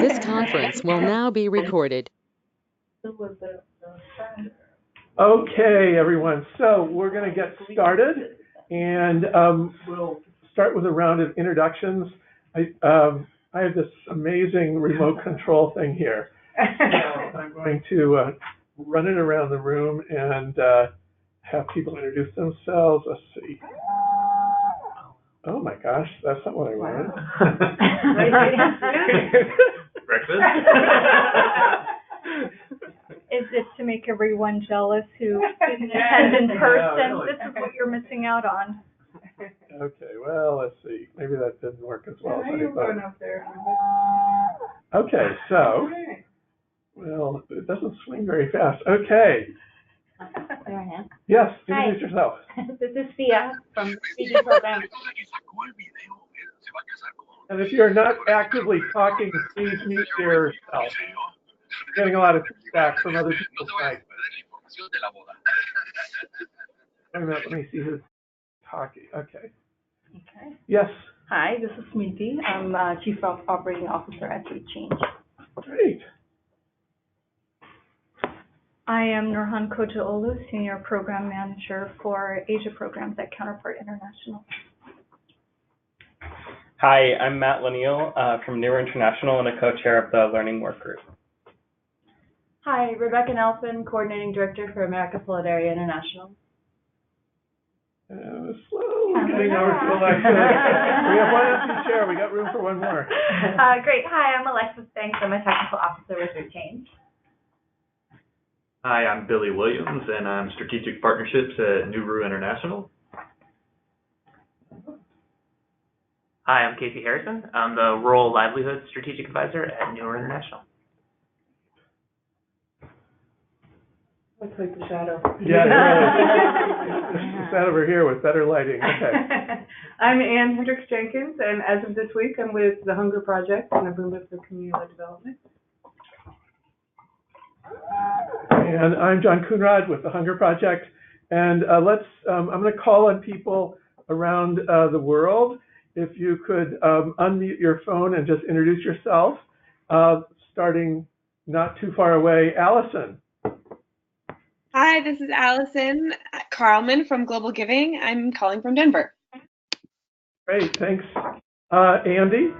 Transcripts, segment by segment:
This conference will now be recorded. Okay, everyone. So we're going to get started, and we'll start with a round of introductions. I have this amazing remote control thing here. So I'm going to run it around the room and have people introduce themselves. Let's see. Oh my gosh, that's not what I wanted. Breakfast? Is it to make everyone jealous who didn't attend in person? Yeah, really. This is what you're missing out on. Okay, well, let's see. Maybe that didn't work as well as I You're thought. going up there. Okay, so, well, it doesn't swing very fast. Okay. Yes, introduce yourself. This is Sia from CD program. And if you're not actively talking, please mute yourself. We're getting a lot of feedback from other people tonight. Wait a minute, let me see who's talking. Okay. Okay. Yes. Hi, this is Smriti. I'm Chief Operating Officer at Change. Great. I am Nurhan Kocaoğlu, Senior Program Manager for Asia Programs at Counterpart International. Hi, I'm Matt Laniel from Nuru International and a co-chair of the Learning Work Group. Hi, Rebecca Nelson, Coordinating Director for America Solidarity International. Slowly getting over to Alexa. We have one empty chair. We got room for one more. Great. Hi, I'm Alexis Banks. I'm a Technical Officer with Change. Hi, I'm Billy Williams, and I'm Strategic Partnerships at Nuru International. Hi, I'm Casey Harrison. I'm the Rural Livelihood Strategic Advisor at Nuru International. Looks like the shadow. Yeah, really. Sat over here with better lighting. Okay. I'm Ann Hendricks Jenkins, and as of this week, I'm with the Hunger Project and Aruba for Community Development. And I'm John Coonrod with the Hunger Project. And I'm going to call on people around the world. If you could unmute your phone and just introduce yourself, starting not too far away. Allison. Hi, this is Allison Carlman from Global Giving. I'm calling from Denver. Great, thanks. Andy?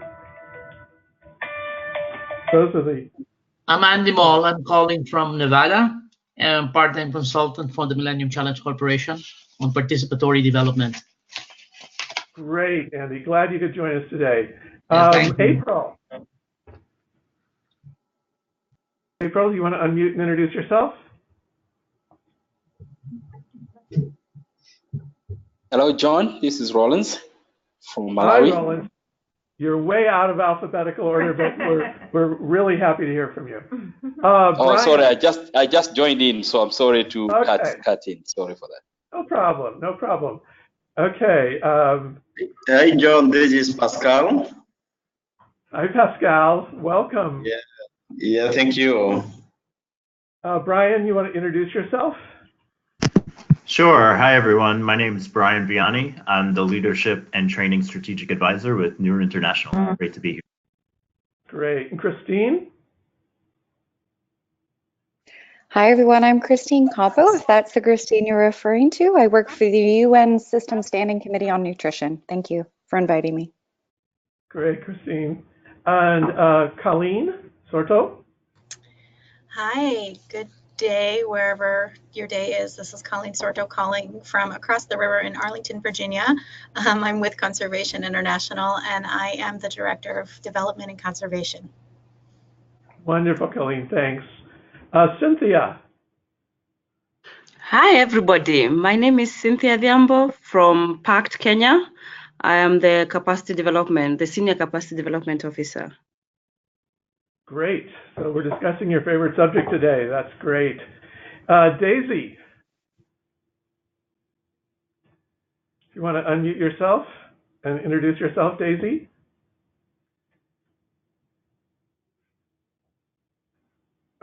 Those are the... I'm Andy Moll. I'm calling from Nevada, and I'm part-time consultant for the Millennium Challenge Corporation on participatory development. Great, Andy. Glad you could join us today. April. April, you want to unmute and introduce yourself? Hello, John. This is Rollins from Malawi. Hi, Rollins. You're way out of alphabetical order, but we're really happy to hear from you. Oh, sorry. I just joined in, so I'm sorry to cut in. Sorry for that. No problem. No problem. Okay. Hi, John. This is Pascal. Hi, Pascal. Welcome. Yeah. Thank you. Brian, you want to introduce yourself? Sure. Hi, everyone. My name is Brian Vianney. I'm the Leadership and Training Strategic Advisor with Nuru International. Great to be here. Great. And Christine? Hi, everyone. I'm Christine Campo, if that's the Christine you're referring to. I work for the UN System Standing Committee on Nutrition. Thank you for inviting me. Great, Christine. And Colleen Sorto? Hi, good day wherever your day is. This is Colleen Sorto calling from across the river in Arlington, Virginia. I'm with Conservation International, and I am the Director of Development and Conservation. Wonderful, Colleen. Thanks. Cynthia. Hi, everybody. My name is Cynthia Diambo from PACT, Kenya. I am the Senior Capacity Development Officer. Great. So we're discussing your favorite subject today. That's great. Daisy. If you want to unmute yourself and introduce yourself, Daisy.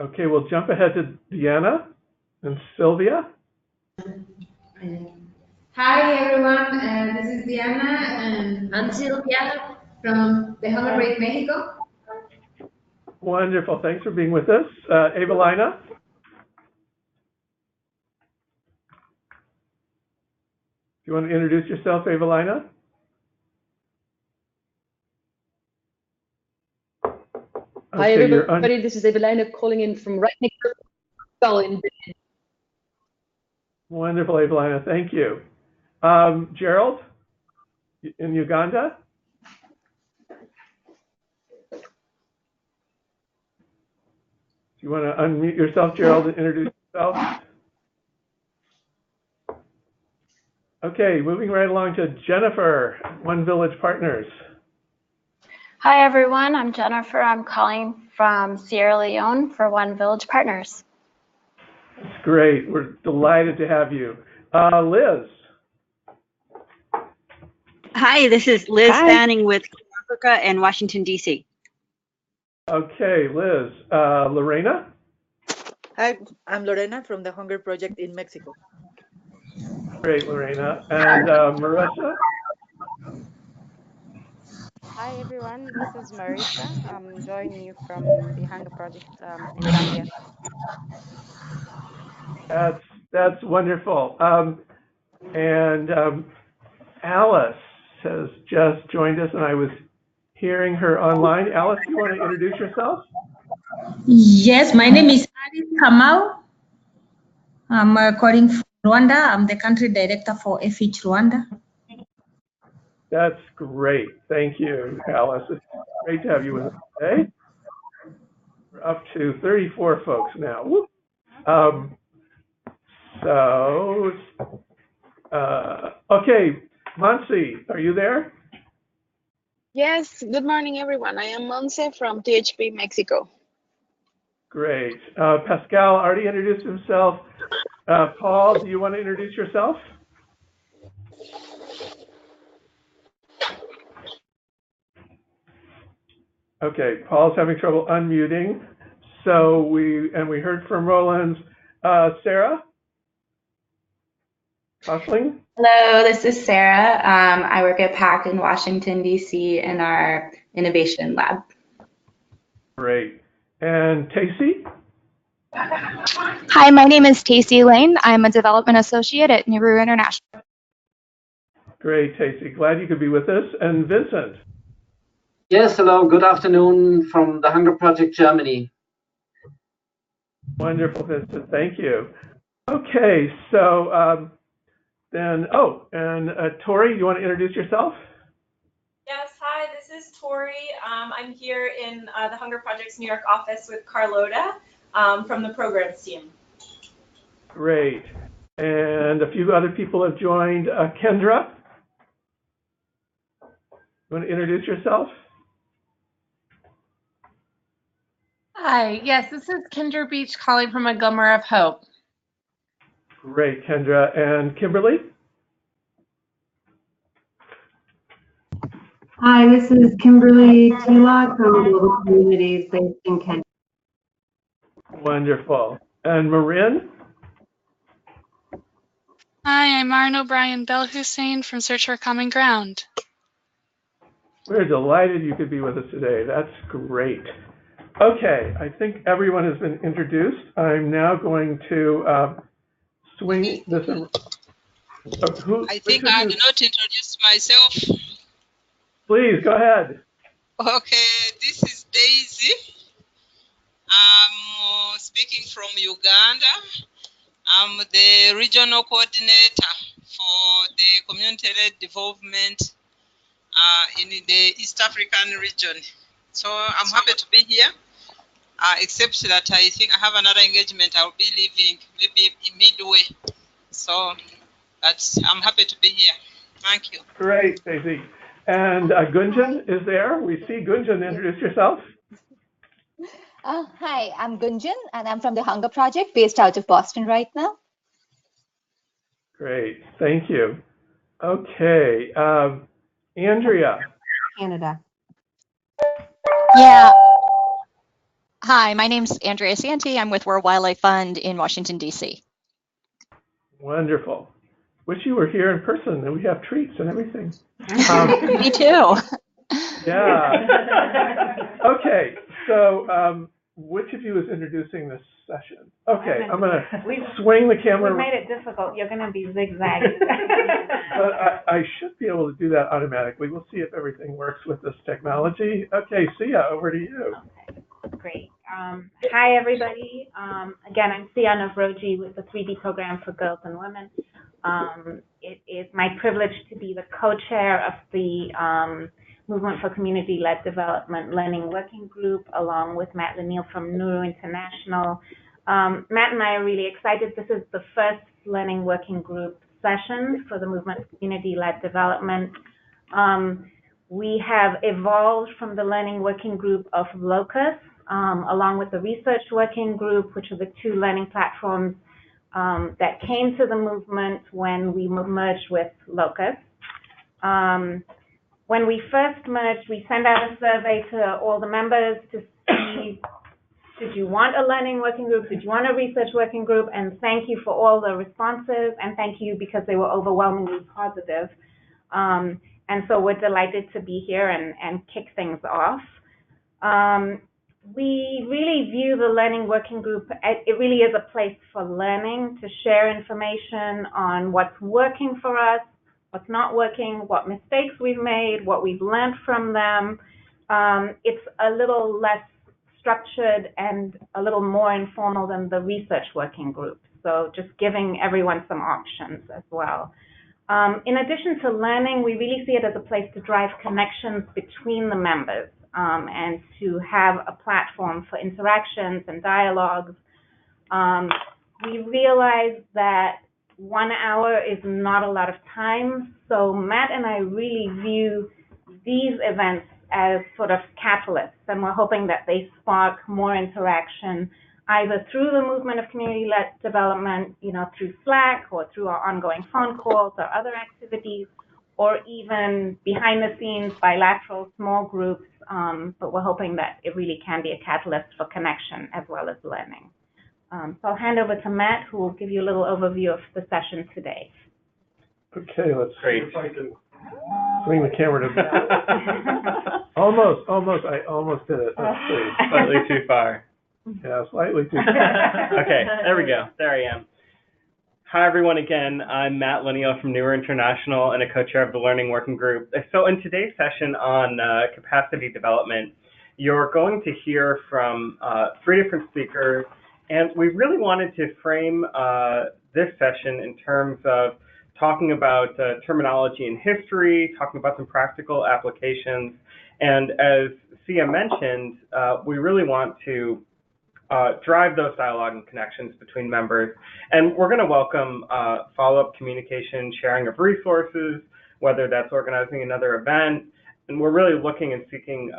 Okay, we'll jump ahead to Deanna and Sylvia. Hi, everyone. This is Diana and I'm Sylvia from the Home Break Mexico. Wonderful. Thanks for being with us. Evelina? Do you want to introduce yourself, Evelina? Hi, everybody. This is Evelina calling in from right next to in Britain. Wonderful, Evelina. Thank you. Gerald, in Uganda? Do you want to unmute yourself, Gerald, and introduce yourself? Okay, moving right along to Jennifer, One Village Partners. Hi, everyone. I'm Jennifer. I'm calling from Sierra Leone for One Village Partners. That's great. We're delighted to have you. Liz. Hi, this is Liz Fanning with Africa and Washington, D.C. Okay, Liz. Lorena? Hi, I'm Lorena from the Hunger Project in Mexico. Great, Lorena. And Marissa? Hi, everyone. This is Marissa. I'm joining you from the Hunger Project in Zambia. That's wonderful. And Alice has just joined us, and I was hearing her online. Alice, do you want to introduce yourself? Yes, my name is Alice Kamau. I'm calling from Rwanda. I'm the country director for FH Rwanda. That's great. Thank you, Alice. It's great to have you with us today. We're up to 34 folks now. Okay, Monse, are you there? Yes, good morning, everyone. I am Monse from THP, Mexico. Great. Pascal already introduced himself. Paul, do you want to introduce yourself? Okay, Paul's having trouble unmuting. So we heard from Roland's. Sarah Kosling? Hello, this is Sarah. I work at PACT in Washington, D.C. in our innovation lab. Great. And Tacey? Hi, my name is Tacey Lane. I'm a development associate at Nuru International. Great, Tacey. Glad you could be with us. And Vincent? Yes, hello. Good afternoon from the Hunger Project, Germany. Wonderful, Vincent. Thank you. Okay, so Tori, you want to introduce yourself? Yes, hi, this is Tori. I'm here in the Hunger Project's New York office with Carlota from the programs team. Great. And a few other people have joined. Kendra, you want to introduce yourself? Hi, yes, this is Kendra Beach calling from a Glimmer of Hope. Great, Kendra. And Kimberly? Hi, this is Kimberly Telock from Global Communities based in Kent. Wonderful. And Marin? Hi, I'm Marin O'Brien Bell Hussein from Search for Common Ground. We're delighted you could be with us today. That's great. Okay, I think everyone has been introduced. I'm now going to swing this. I think I have not introduced myself. Please, go ahead. Okay, this is Daisy. I'm speaking from Uganda. I'm the regional coordinator for the community-led development in the East African region. So I'm happy to be here, except that I think I have another engagement. I'll be leaving maybe in midway. So I'm happy to be here. Thank you. Great, Daisy. And Gunjan is there. We see Gunjan. Introduce yourself. Hi, I'm Gunjan, and I'm from the Hunger Project based out of Boston right now. Great, thank you. Okay, Andrea. Canada. Yeah. Hi, my name's Andrea Santi. I'm with World Wildlife Fund in Washington, D.C. Wonderful. Wish you were here in person and we have treats and everything. Me too. Yeah. Okay, So, which of you is introducing this session? Okay, I'm going to swing the camera. We made it difficult. You're going to be zigzagging. But I should be able to do that automatically. We'll see if everything works with this technology. Okay, Sia, over to you. Okay, great. Hi, everybody. Again, I'm Sia Navroji with the 3D program for girls and women. It is my privilege to be the co-chair of the Movement for Community-Led Development Learning Working Group, along with Matt Laniel from Nuru International. Matt and I are really excited. This is the first Learning Working Group session for the Movement for Community-Led Development. We have evolved from the Learning Working Group of Locus, along with the Research Working Group, which are the two learning platforms that came to the movement when we merged with Locus. When we first merged, we sent out a survey to all the members to see, did you want a learning working group? Did you want a research working group? And thank you for all the responses, and thank you because they were overwhelmingly positive. And so we're delighted to be here and kick things off. We really view the learning working group, it really is a place for learning, to share information on what's working for us, what's not working, what mistakes we've made, what we've learned from them. It's a little less structured and a little more informal than the research working group. So just giving everyone some options as well. In addition to learning, we really see it as a place to drive connections between the members and to have a platform for interactions and dialogues. We realize that 1 hour is not a lot of time, so Matt and I really view these events as sort of catalysts, and we're hoping that they spark more interaction either through the Movement of Community-Led Development, through Slack or through our ongoing phone calls or other activities, or even behind the scenes, bilateral small groups, but we're hoping that it really can be a catalyst for connection as well as learning. So I'll hand over to Matt, who will give you a little overview of the session today. Okay, let's see if I can swing the camera to Matt. Almost, I almost did it. Let's see. Slightly too far. Yeah, slightly too far. Okay, there we go. There I am. Hi, everyone, again. I'm Matt Laniel from Nuru International and a co-chair of the Learning Working Group. So in today's session on capacity development, you're going to hear from 3 different speakers, and we really wanted to frame this session in terms of talking about terminology and history, talking about some practical applications, and as Sia mentioned, we really want to drive those dialogue and connections between members. And we're going to welcome follow-up communication, sharing of resources, whether that's organizing another event. And we're really looking and seeking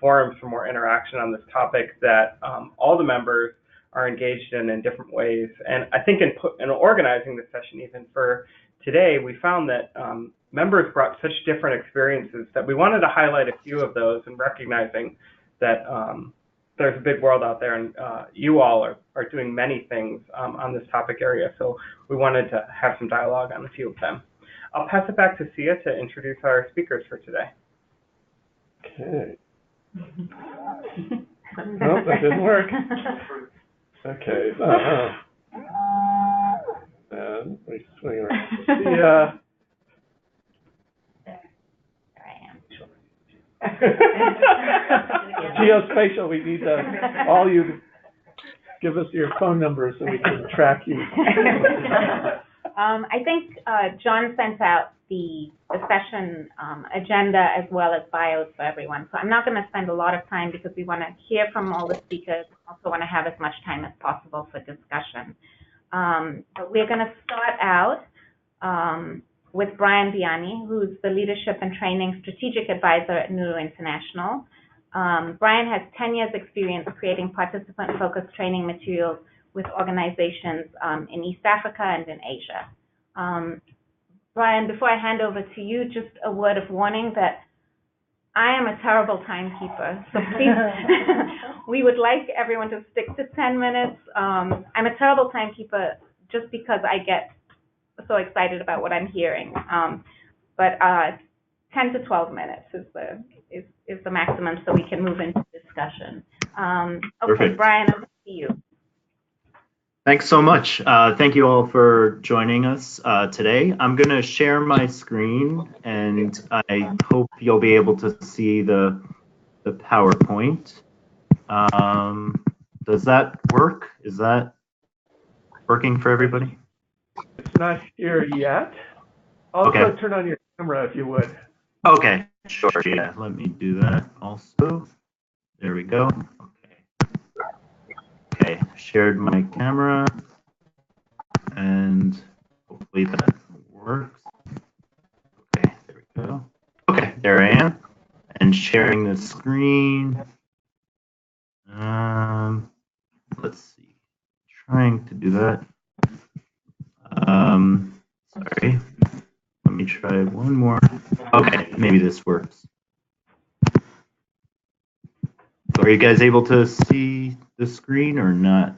forums for more interaction on this topic that all the members are engaged in different ways. And I think in organizing this session, even for today, we found that members brought such different experiences that we wanted to highlight a few of those, and recognizing that there's a big world out there, and you all are doing many things on this topic area. So we wanted to have some dialogue on a few of them. I'll pass it back to Sia to introduce our speakers for today. Okay. Nope, that didn't work. Okay. And we swing around. Sia. Geospatial, we need all you to give us your phone number so we can track you. I think John sent out the session agenda as well as bios for everyone. So I'm not going to spend a lot of time because we want to hear from all the speakers. Also want to have as much time as possible for discussion. But we're going to start out with Brian Biani, who's the Leadership and Training Strategic Advisor at Nuru International. Brian has 10 years experience creating participant-focused training materials with organizations in East Africa and in Asia. Brian, before I hand over to you, just a word of warning that I am a terrible timekeeper, so please, we would like everyone to stick to 10 minutes. I'm a terrible timekeeper just because I get so excited about what I'm hearing. But 10 to 12 minutes is the maximum, so we can move into discussion. Okay, Perfect. Brian, over to you. Thanks so much. Thank you all for joining us today. I'm going to share my screen, and I hope you'll be able to see the PowerPoint. Does that work? Is that working for everybody? It's not here yet. Also, Okay. turn on your camera if you would. Okay, sure. Yeah, let me do that also. There we go. Okay, shared my camera, and hopefully that works. Okay, there we go. Okay, there I am, and sharing the screen. Let's see, trying to do that. Sorry, let me try one more. Okay, maybe this works. So are you guys able to see the screen or not?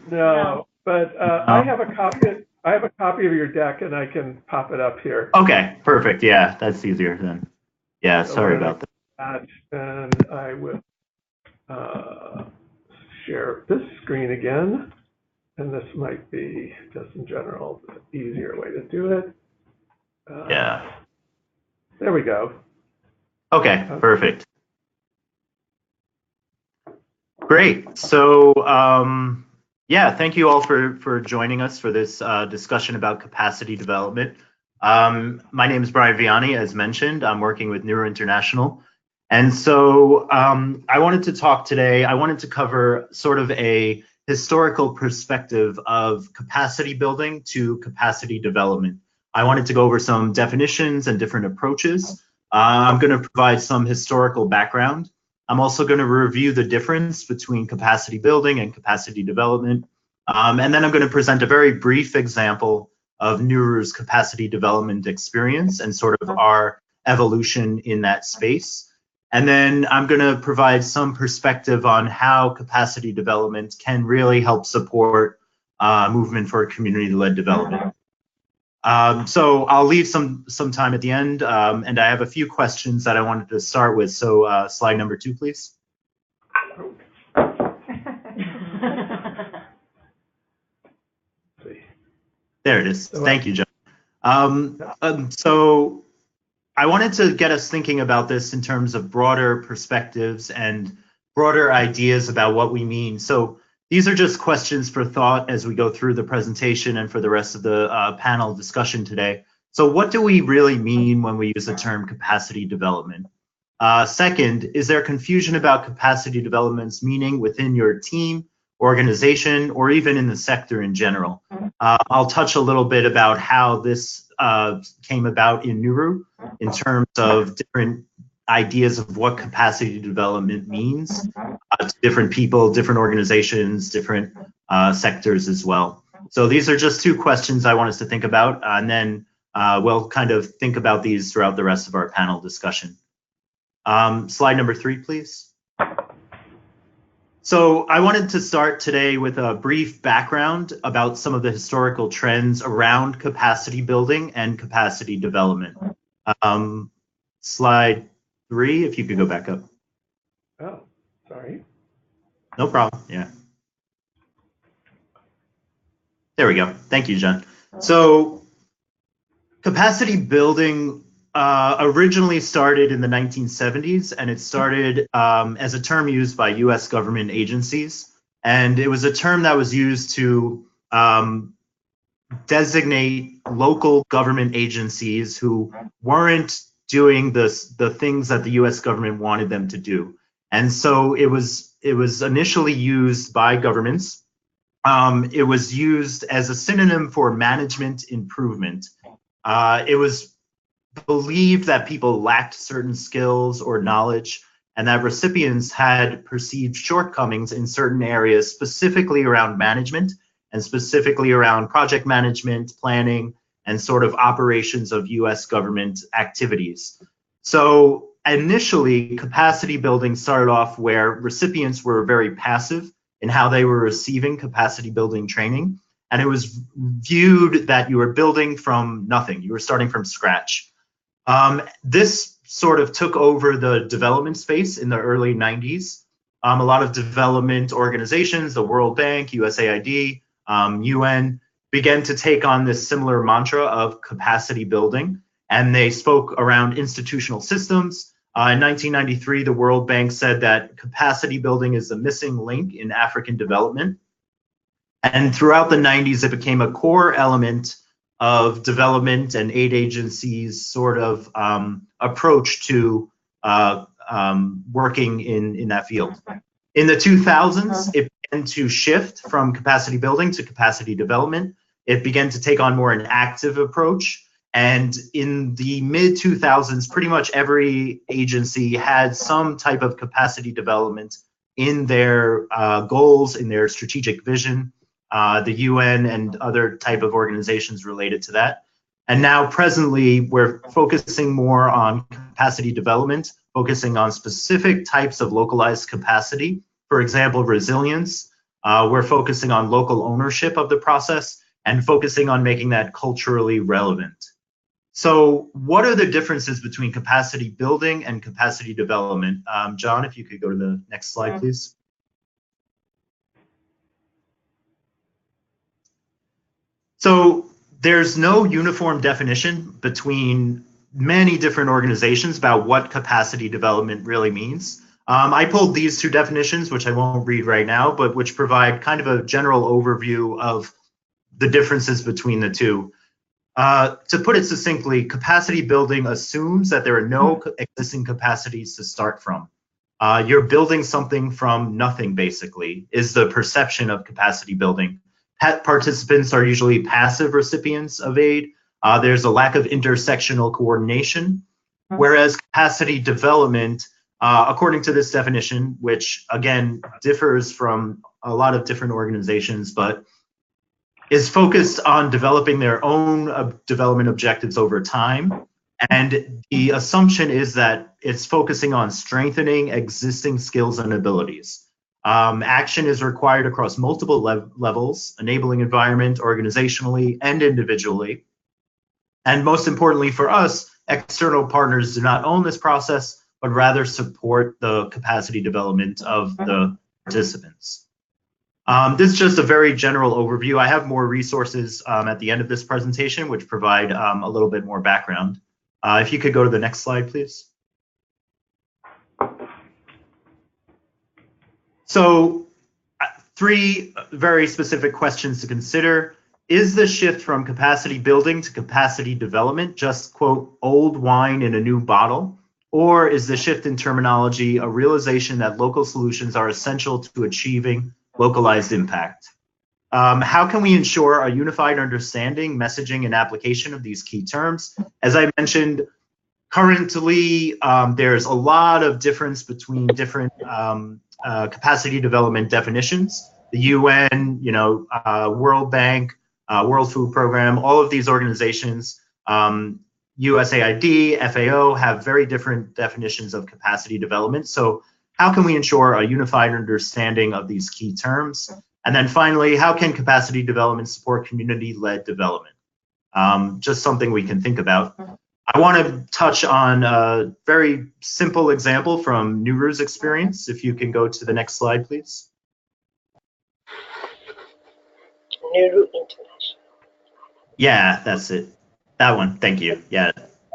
No, but I have a copy. I have a copy of your deck, and I can pop it up here. Okay, perfect. Yeah, that's easier then. Yeah, So sorry about that. And I will share this screen again. And this might be, just in general, the easier way to do it. Yeah. There we go. Okay, perfect. Great. So, yeah, thank you all for joining us for this discussion about capacity development. My name is Brian Vianney, as mentioned. I'm working with Nuru International. And so I wanted to talk today, I wanted to cover sort of a historical perspective of capacity building to capacity development. I wanted to go over some definitions and different approaches. I'm going to provide some historical background. I'm also going to review the difference between capacity building and capacity development. And then I'm going to present a very brief example of Nuru's capacity development experience and sort of our evolution in that space. And then I'm going to provide some perspective on how capacity development can really help support movement for community-led development. So I'll leave some time at the end, and I have a few questions that I wanted to start with. So slide number 2, please. There it is. Thank you, John. So I wanted to get us thinking about this in terms of broader perspectives and broader ideas about what we mean. So these are just questions for thought as we go through the presentation and for the rest of the panel discussion today. So what do we really mean when we use the term capacity development? Second, is there confusion about capacity development's meaning within your team, organization, or even in the sector in general? I'll touch a little bit about how this came about in Nuru in terms of different ideas of what capacity development means to different people, different organizations, different sectors as well. So these are just 2 questions I want us to think about, and then we'll kind of think about these throughout the rest of our panel discussion. Slide number 3, please. So I wanted to start today with a brief background about some of the historical trends around capacity building and capacity development. Slide 3, if you could go back up. Oh, sorry. No problem, yeah. There we go. Thank you, John. So capacity building originally started in the 1970s, and it started as a term used by US government agencies. And it was a term that was used to designate local government agencies who weren't doing the things that the US government wanted them to do. And so it was initially used by governments. It was used as a synonym for management improvement. It was believed that people lacked certain skills or knowledge, and that recipients had perceived shortcomings in certain areas, specifically around management and specifically around project management, planning, and sort of operations of US government activities. So initially, capacity building started off where recipients were very passive in how they were receiving capacity building training. And it was viewed that you were building from nothing. You were starting from scratch. This sort of took over the development space in the early 90s. a lot of development organizations, the World Bank, USAID, UN, began to take on this similar mantra of capacity building, and they spoke around institutional systems. In 1993, the World Bank said that capacity building is the missing link in African development. And throughout the 90s, it became a core element of development and aid agencies' sort of approach to working in that field. In the 2000s, it began to shift from capacity building to capacity development. It began to take on more an active approach. And in the mid 2000s, pretty much every agency had some type of capacity development in their goals, in their strategic vision, the UN and other type of organizations related to that. And now presently, we're focusing more on capacity development, focusing on specific types of localized capacity. For example, resilience. We're focusing on local ownership of the process and focusing on making that culturally relevant. So what are the differences between capacity building and capacity development? John, if you could go to the next slide, please. So there's no uniform definition between many different organizations about what capacity development really means. I pulled these two definitions, which I won't read right now, but which provide kind of a general overview of the differences between the two. To put it succinctly, capacity building assumes that there are no existing capacities to start from. You're building something from nothing, basically, is the perception of capacity building. Participants are usually passive recipients of aid. There's a lack of intersectional coordination, whereas capacity development, according to this definition, which again differs from a lot of different organizations, but is focused on developing their own development objectives over time. And the assumption is that it's focusing on strengthening existing skills and abilities. Action is required across multiple levels, enabling environment organizationally and individually. And most importantly for us, external partners do not own this process, but rather support the capacity development of the participants. This is just a very general overview. I have more resources at the end of this presentation, which provide a little bit more background. If you could go to the next slide, please. So, three very specific questions to consider. Is the shift from capacity building to capacity development just, quote, old wine in a new bottle? Or is the shift in terminology a realization that local solutions are essential to achieving localized impact? How can we ensure a unified understanding, messaging, and application of these key terms? As I mentioned, currently there's a lot of difference between different capacity development definitions. The UN, World Bank, World Food Program, all of these organizations, USAID, FAO have very different definitions of capacity development. So how can we ensure a unified understanding of these key terms? And then finally, how can capacity development support community-led development? Just something we can think about. I want to touch on a very simple example from Nuru's experience. If you can go to the next slide, please. Nuru International. Yeah, that's it. That one, thank you. Yeah,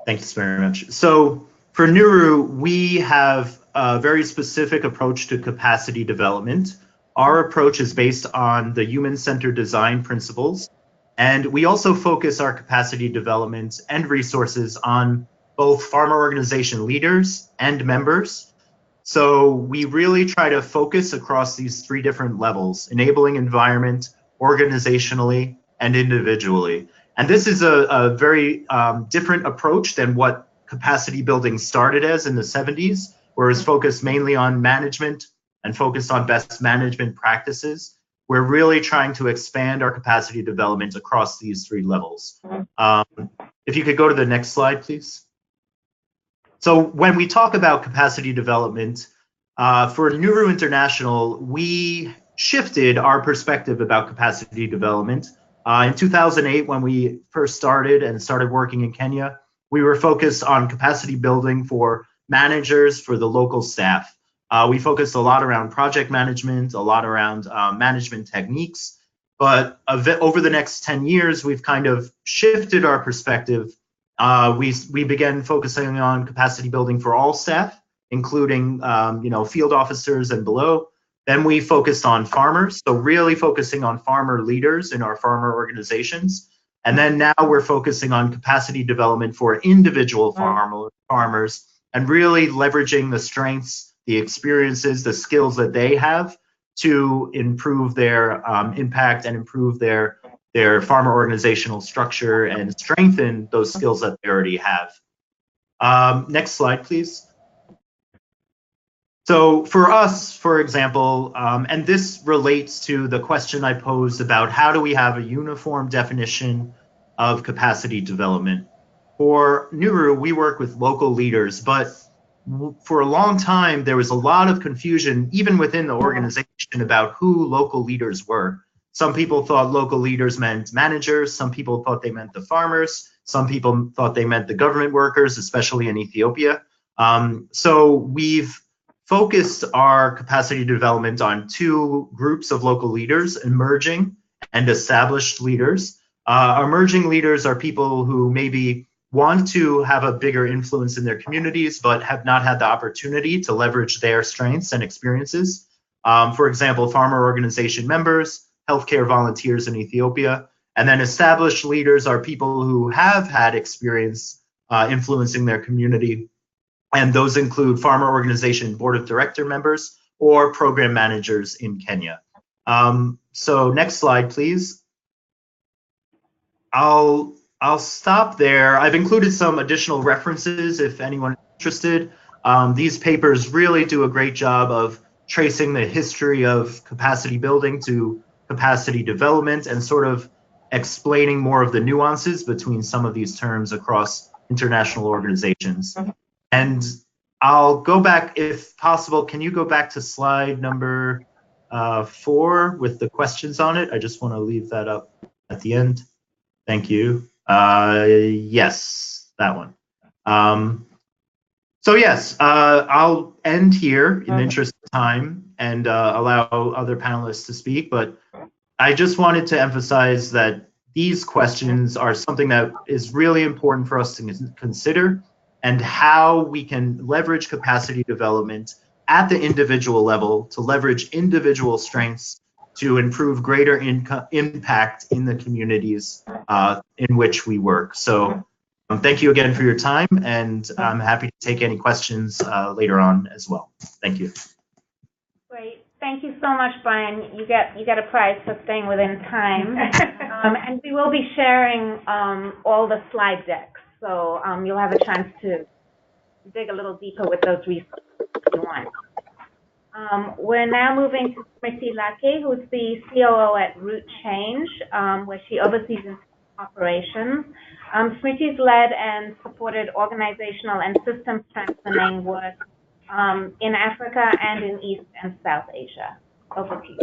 thank you very much. So for Nuru, we have a very specific approach to capacity development. Our approach is based on the human-centered design principles, and we also focus our capacity development and resources on both farmer organization leaders and members. So we really try to focus across these three different levels: enabling environment, organizationally, and individually. And this is a very different approach than what capacity building started as in the 70s, where it was focused mainly on management and focused on best management practices. We're really trying to expand our capacity development across these three levels. If you could go to the next slide, please. So when we talk about capacity development, for Nuru International, we shifted our perspective about capacity development. In 2008, when we first started working in Kenya, we were focused on capacity building for managers, for the local staff. We focused a lot around project management, a lot around management techniques. But over the next 10 years, we've kind of shifted our perspective. We began focusing on capacity building for all staff, including field officers and below. Then we focused on farmers, so really focusing on farmer leaders in our farmer organizations. And then now we're focusing on capacity development for individual farmers and really leveraging the strengths, the experiences, the skills that they have to improve their impact and improve their farmer organizational structure and strengthen those skills that they already have. Next slide, please. So for us, for example, and this relates to the question I posed about how do we have a uniform definition of capacity development. For Nuru, we work with local leaders, but for a long time, there was a lot of confusion, even within the organization, about who local leaders were. Some people thought local leaders meant managers. Some people thought they meant the farmers. Some people thought they meant the government workers, especially in Ethiopia. So we've focused our capacity development on two groups of local leaders, emerging and established leaders. Emerging leaders are people who maybe want to have a bigger influence in their communities, but have not had the opportunity to leverage their strengths and experiences. For example, farmer organization members, healthcare volunteers in Ethiopia. And then established leaders are people who have had experience influencing their community. And those include farmer organization board of director members or program managers in Kenya. So next slide, please. I'll stop there. I've included some additional references if anyone is interested. These papers really do a great job of tracing the history of capacity building to capacity development and sort of explaining more of the nuances between some of these terms across international organizations. And I'll go back, if possible, can you go back to slide number 4 with the questions on it? I just want to leave that up at the end. Thank you. Yes, that one. So yes, I'll end here in the interest of time and allow other panelists to speak, but I just wanted to emphasize that these questions are something that is really important for us to consider, and how we can leverage capacity development at the individual level to leverage individual strengths to improve greater impact in the communities in which we work. So thank you again for your time, and I'm happy to take any questions later on as well. Thank you. Great. Thank you so much, Brian. You get a prize for staying within time. And we will be sharing all the slide decks, so you'll have a chance to dig a little deeper with those resources if you want. We're now moving to Smriti Lake, who's the COO at Root Change, where she oversees operations. Smriti's led and supported organizational and system strengthening work in Africa and in East and South Asia. Over to you.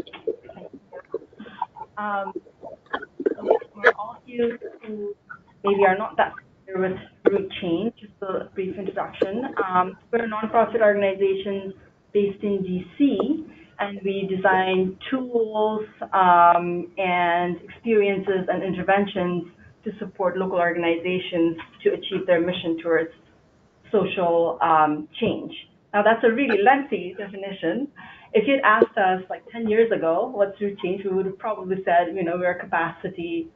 For all of you who maybe are not that familiar with Root Change, just a brief introduction. We're a nonprofit organization based in DC, and we design tools and experiences and interventions to support local organizations to achieve their mission towards social change. Now, that's a really lengthy definition. If you'd asked us like 10 years ago, what's Root Change, we would have probably said, we're a capacity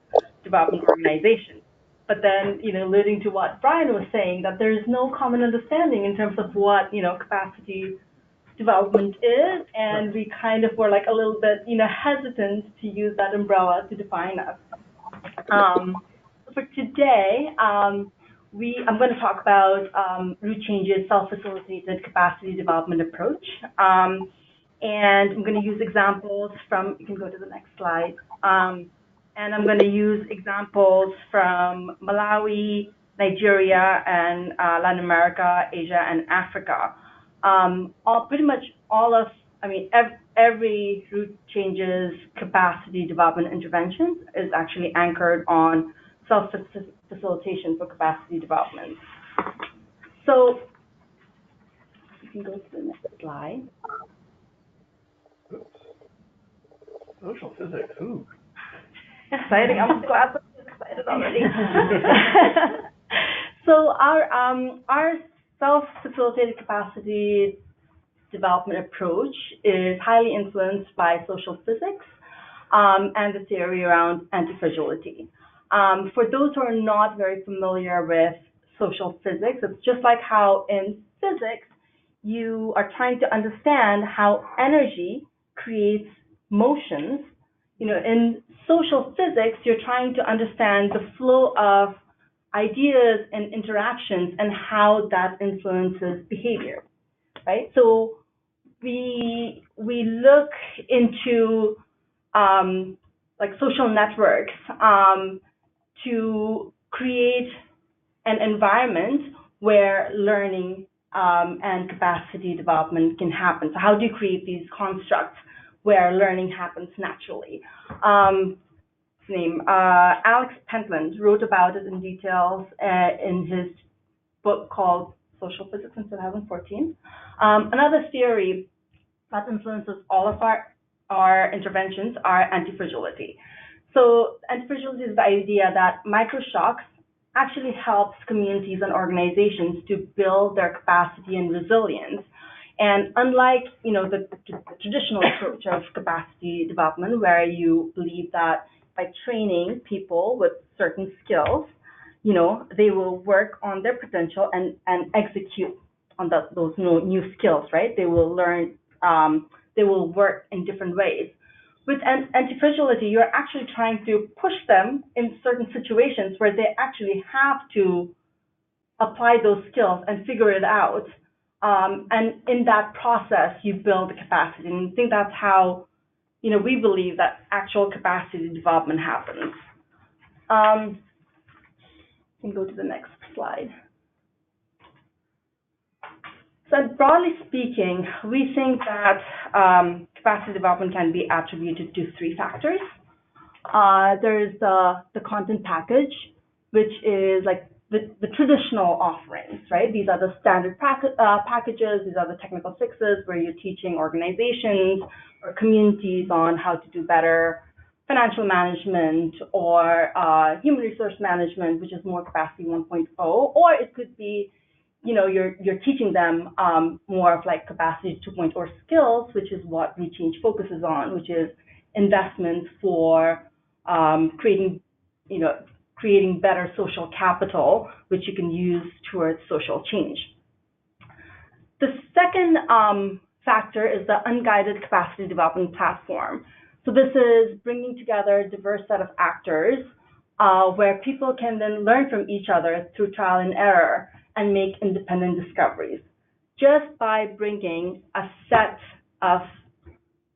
development organization. But then, alluding to what Brian was saying, that there's no common understanding in terms of what, capacity development is, and we kind of were like a little bit, hesitant to use that umbrella to define us. For today, I'm going to talk about Root Change's self-facilitated capacity development approach, and I'm going to use examples from. You can go to the next slide. And I'm going to use examples from Malawi, Nigeria, and Latin America, Asia, and Africa. Every Root Change's capacity development interventions is actually anchored on self-facilitation for capacity development. So You can go to the next slide. Social physics, ooh. Exciting, I'm glad I'm so excited already. So our self-facilitated capacity development approach is highly influenced by social physics and the theory around anti-fragility. For those who are not very familiar with social physics, it's just like how in physics you are trying to understand how energy creates motions. In social physics, you're trying to understand the flow of ideas and interactions and how that influences behavior, right? So we look into like social networks to create an environment where learning and capacity development can happen. So how do you create these constructs where learning happens naturally? Alex Pentland wrote about it in details in his book called Social Physics in 2014. Another theory that influences all of our interventions are anti-fragility. So anti-fragility is the idea that microshocks actually helps communities and organizations to build their capacity and resilience. And unlike the traditional approach of capacity development, where you believe that by training people with certain skills, they will work on their potential and execute on those new skills, right? They will learn, they will work in different ways. With anti-fragility, you're actually trying to push them in certain situations where they actually have to apply those skills and figure it out. And in that process, you build the capacity. And I think that's how, we believe that actual capacity development happens. You can go to the next slide. So broadly speaking, we think that capacity development can be attributed to three factors. There's the content package, which is like the traditional offerings, right? These are the standard packages. These are the technical fixes where you're teaching organizations or communities on how to do better financial management or human resource management, which is more capacity 1.0, or it could be you're teaching them more of like capacity 2.0 skills, which is what ReChange focuses on, which is investments for creating better social capital, which you can use towards social change. The second factor is the Unguided Capacity Development Platform. So this is bringing together a diverse set of actors where people can then learn from each other through trial and error and make independent discoveries, just by bringing a set of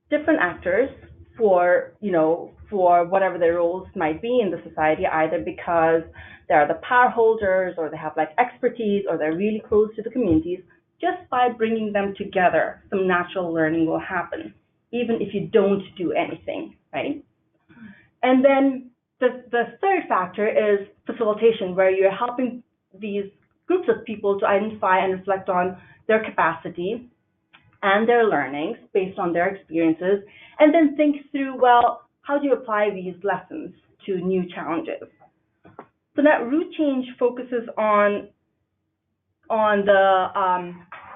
different actors for whatever their roles might be in the society, either because they're the power holders or they have like expertise or they're really close to the communities. Just by bringing them together, some natural learning will happen, even if you don't do anything, right? And then the third factor is facilitation, where you're helping these groups of people to identify and reflect on their capacity and their learnings based on their experiences, and then think through, well, how do you apply these lessons to new challenges? So that ReChange focuses on the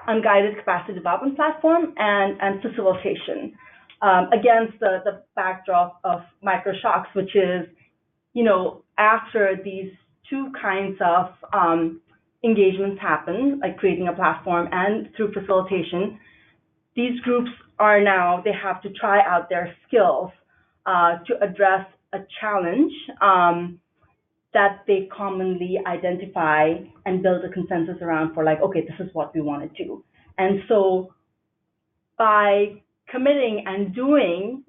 Unguided Capacity Development Platform and facilitation against the backdrop of microshocks, which is, after these two kinds of engagements happen, like creating a platform and through facilitation, these groups they have to try out their skills to address a challenge that they commonly identify and build a consensus around for, like, okay, this is what we want to do. And so by committing and doing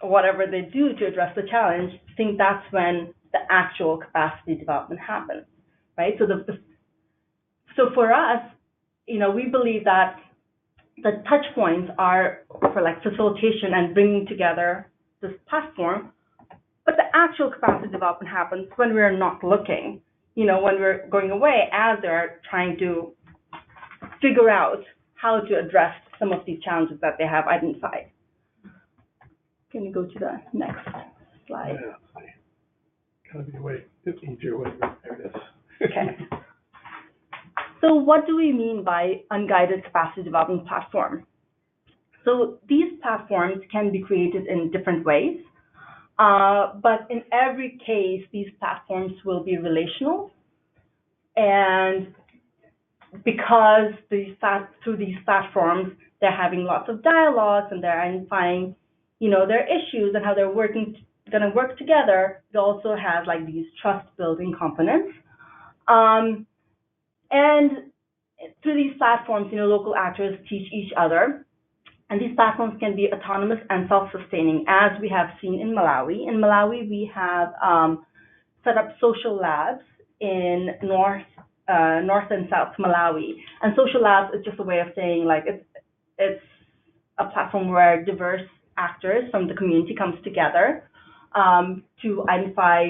whatever they do to address the challenge, I think that's when the actual capacity development happens, right? So for us, we believe that the touch points are for like facilitation and bringing together this platform, but the actual capacity development happens when we're not looking, when we're going away as they're trying to figure out how to address some of these challenges that they have identified. Can you go to the next slide? Yeah. Gotta be a way, an easier way. There it is. Okay. So what do we mean by unguided capacity development platform? So these platforms can be created in different ways, but in every case, these platforms will be relational. And because through these platforms, they're having lots of dialogues and they're identifying, their issues and how they're going to work together, it also has like these trust-building components. And through these platforms, local actors teach each other. And these platforms can be autonomous and self-sustaining, as we have seen in Malawi. In Malawi, we have set up social labs in North and South Malawi. And social labs is just a way of saying like it's a platform where diverse actors from the community comes together to identify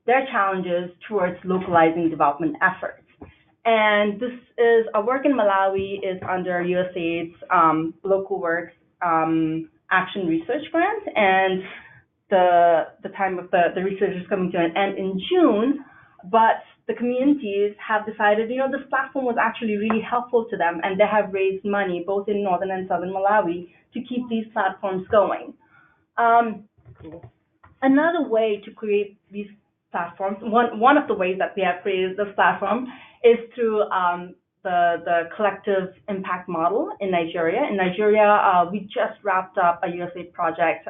their challenges towards localizing development efforts. And this is a work in Malawi is under USAID's Local Works Action Research Grant, and the time of the research is coming to an end in June. But the communities have decided, this platform was actually really helpful to them, and they have raised money both in northern and southern Malawi to keep these platforms going. Another way to create these platforms, one of the ways that we have created this platform is through the collective impact model in Nigeria. In Nigeria, we just wrapped up a USAID project,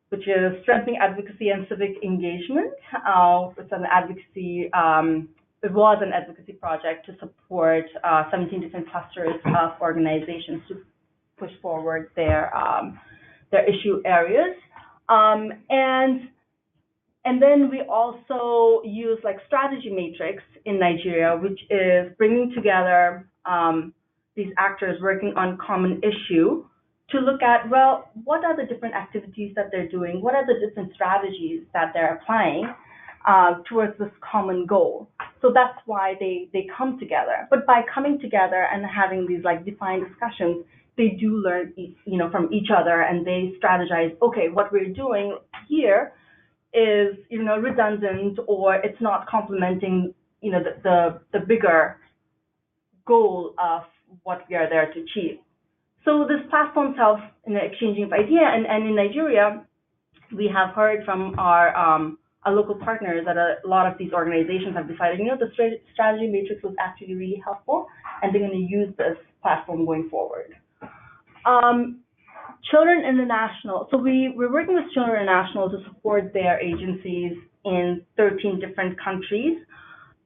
which is strengthening advocacy and civic engagement. It's an advocacy, it was an advocacy project to support 17 different clusters of organizations to push forward their issue areas. And then we also use like strategy matrix in Nigeria, which is bringing together these actors working on common issue to look at, well, what are the different activities that they're doing? What are the different strategies that they're applying towards this common goal? So that's why they come together. But by coming together and having these like defined discussions, they do learn, from each other, and they strategize, okay, what we're doing here is, redundant, or it's not complementing, the bigger goal of what we are there to achieve. So this platform helps in the exchanging of ideas, and in Nigeria, we have heard from our local partners that a lot of these organizations have decided, the strategy matrix was actually really helpful, and they're going to use this platform going forward. Children International. So we're working with Children International to support their agencies in 13 different countries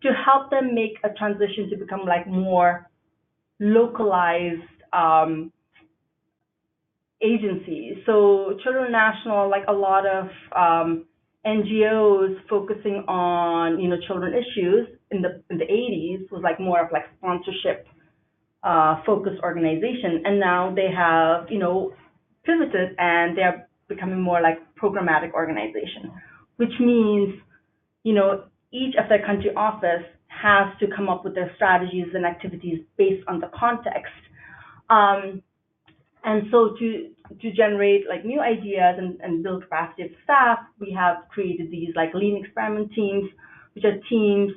to help them make a transition to become like more localized agencies. So Children International, like a lot of NGOs focusing on children issues in the 80s, was like more of like sponsorship focused organization, and now they have pivoted and they're becoming more like programmatic organization, which means each of their country office has to come up with their strategies and activities based on the context, and so to generate like new ideas and build capacity of staff, we have created these like lean experiment teams, which are teams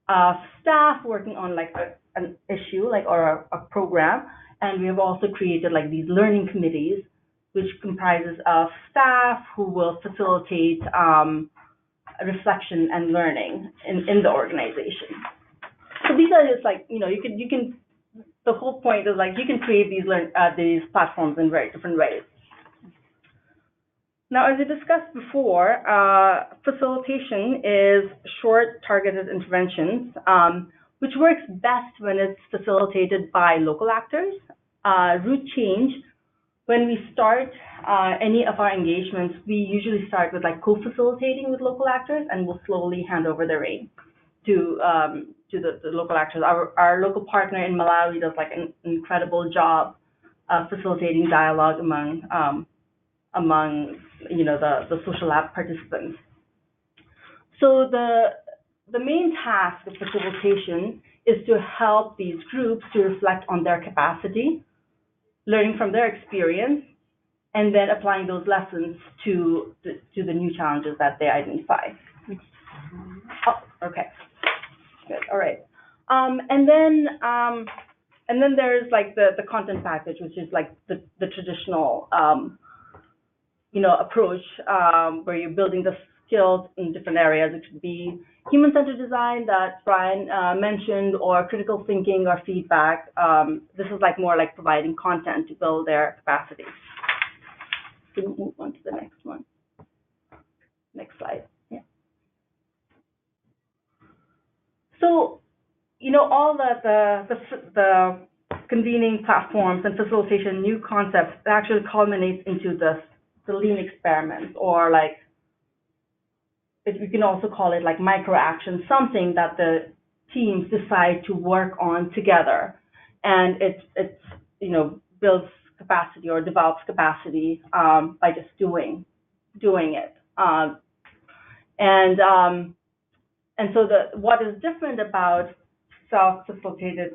of staff working on like an issue or a program. And we have also created like these learning committees, which comprises of staff who will facilitate reflection and learning in the organization. So these are just like, you can, the whole point is like you can create these platforms in very different ways. Now, as we discussed before, facilitation is short targeted interventions, which works best when it's facilitated by local actors. Root change, when we start any of our engagements, we usually start with like co-facilitating with local actors, and we'll slowly hand over the reins to the local actors. Our local partner in Malawi does like an incredible job of facilitating dialogue among the social lab participants. So the main task of facilitation is to help these groups to reflect on their capacity, learning from their experience, and then applying those lessons to the new challenges that they identify. Oh, okay. Good. All right. And then there's like the content package, which is like the traditional approach where you're building the skills in different areas. It could be human-centered design that Brian mentioned, or critical thinking or feedback. This is like more like providing content to build their capacity. So we'll move on to the next one. Next slide. Yeah. So, all the convening platforms and facilitation new concepts actually culminates into the lean experiment, or like, we can also call it like micro action, something that the teams decide to work on together, and it's builds capacity or develops capacity by just doing it. And so what is different about self-facilitated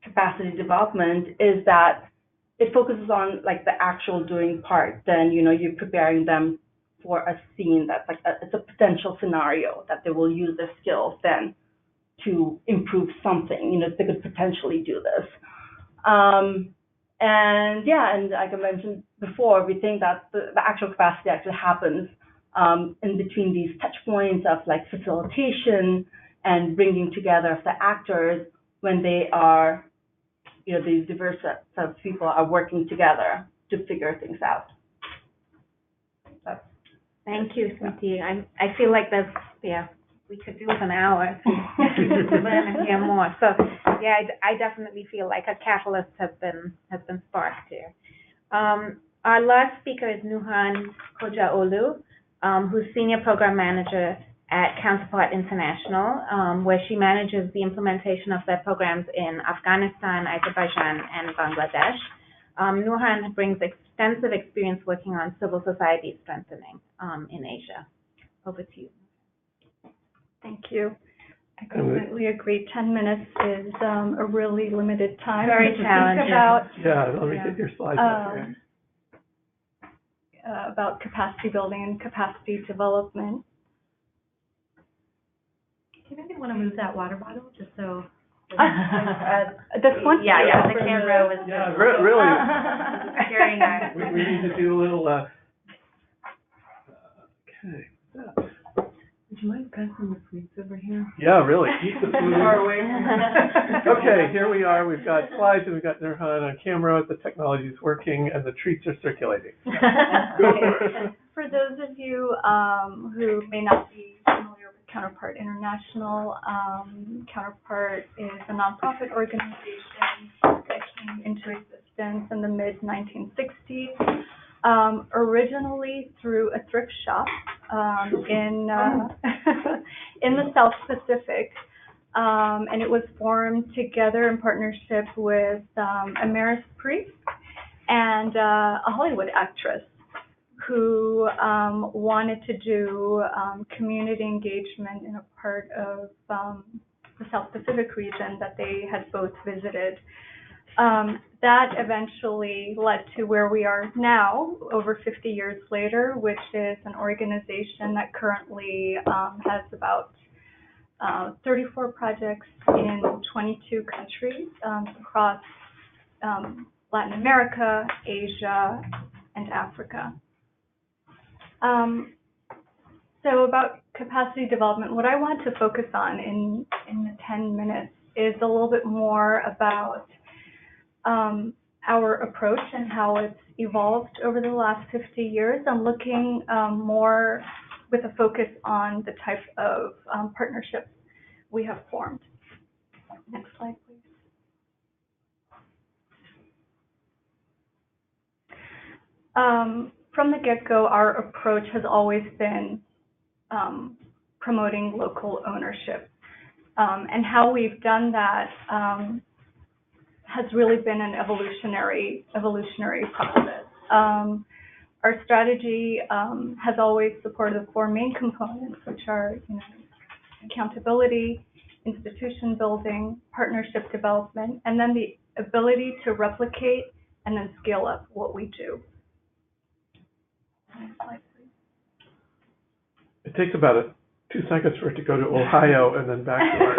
capacity development is that it focuses on like the actual doing part. Then you're preparing them for a scene that's like it's a potential scenario that they will use their skills then to improve something. They could potentially do this. And like I mentioned before, we think that the actual capacity actually happens in between these touch points of like facilitation and bringing together of the actors when they are, these diverse sets of people are working together to figure things out. Thank you, Smriti. I feel like we could do an hour to learn and hear more. So yeah, I definitely feel like a catalyst has been sparked here. Our last speaker is Nuhan Kojaolu, who's Senior Program Manager at Counterpart International, where she manages the implementation of their programs in Afghanistan, Azerbaijan, and Bangladesh. Nuhan brings extensive experience working on civil society strengthening in Asia. Over to you. Thank you. I completely agree. 10 minutes is a really limited time. Very challenging. Let me get your slides up here. About capacity building and capacity development. Do you maybe want to move that water bottle just so? This one? Yeah, the camera was just really carrying our. We need to do a little. Okay. Would you mind passing the sweets over here? Yeah, really. Keep the food. Far away. Okay, here we are. We've got slides and we've got Nurhan on camera. The technology is working and the treats are circulating. Go for it. For those of you who may not be familiar with Counterpart International, Counterpart is a nonprofit organization that came into existence in the mid-1960s. Originally through a thrift shop in the South Pacific, and it was formed together in partnership with a Maris priest and a Hollywood actress who wanted to do community engagement in a part of the South Pacific region that they had both visited. That eventually led to where we are now, over 50 years later, which is an organization that currently has about 34 projects in 22 countries across Latin America, Asia, and Africa. So about capacity development, what I want to focus on in the 10 minutes is a little bit more about our approach and how it's evolved over the last 50 years. I'm looking more with a focus on the type of partnerships we have formed. Next slide, please. From the get-go, our approach has always been promoting local ownership. And how we've done that has really been an evolutionary process. Our strategy has always supported the four main components, which are accountability, institution building, partnership development, and then the ability to replicate and then scale up what we do. Next slide, please. It takes about 2 seconds for it to go to Ohio and then back to our...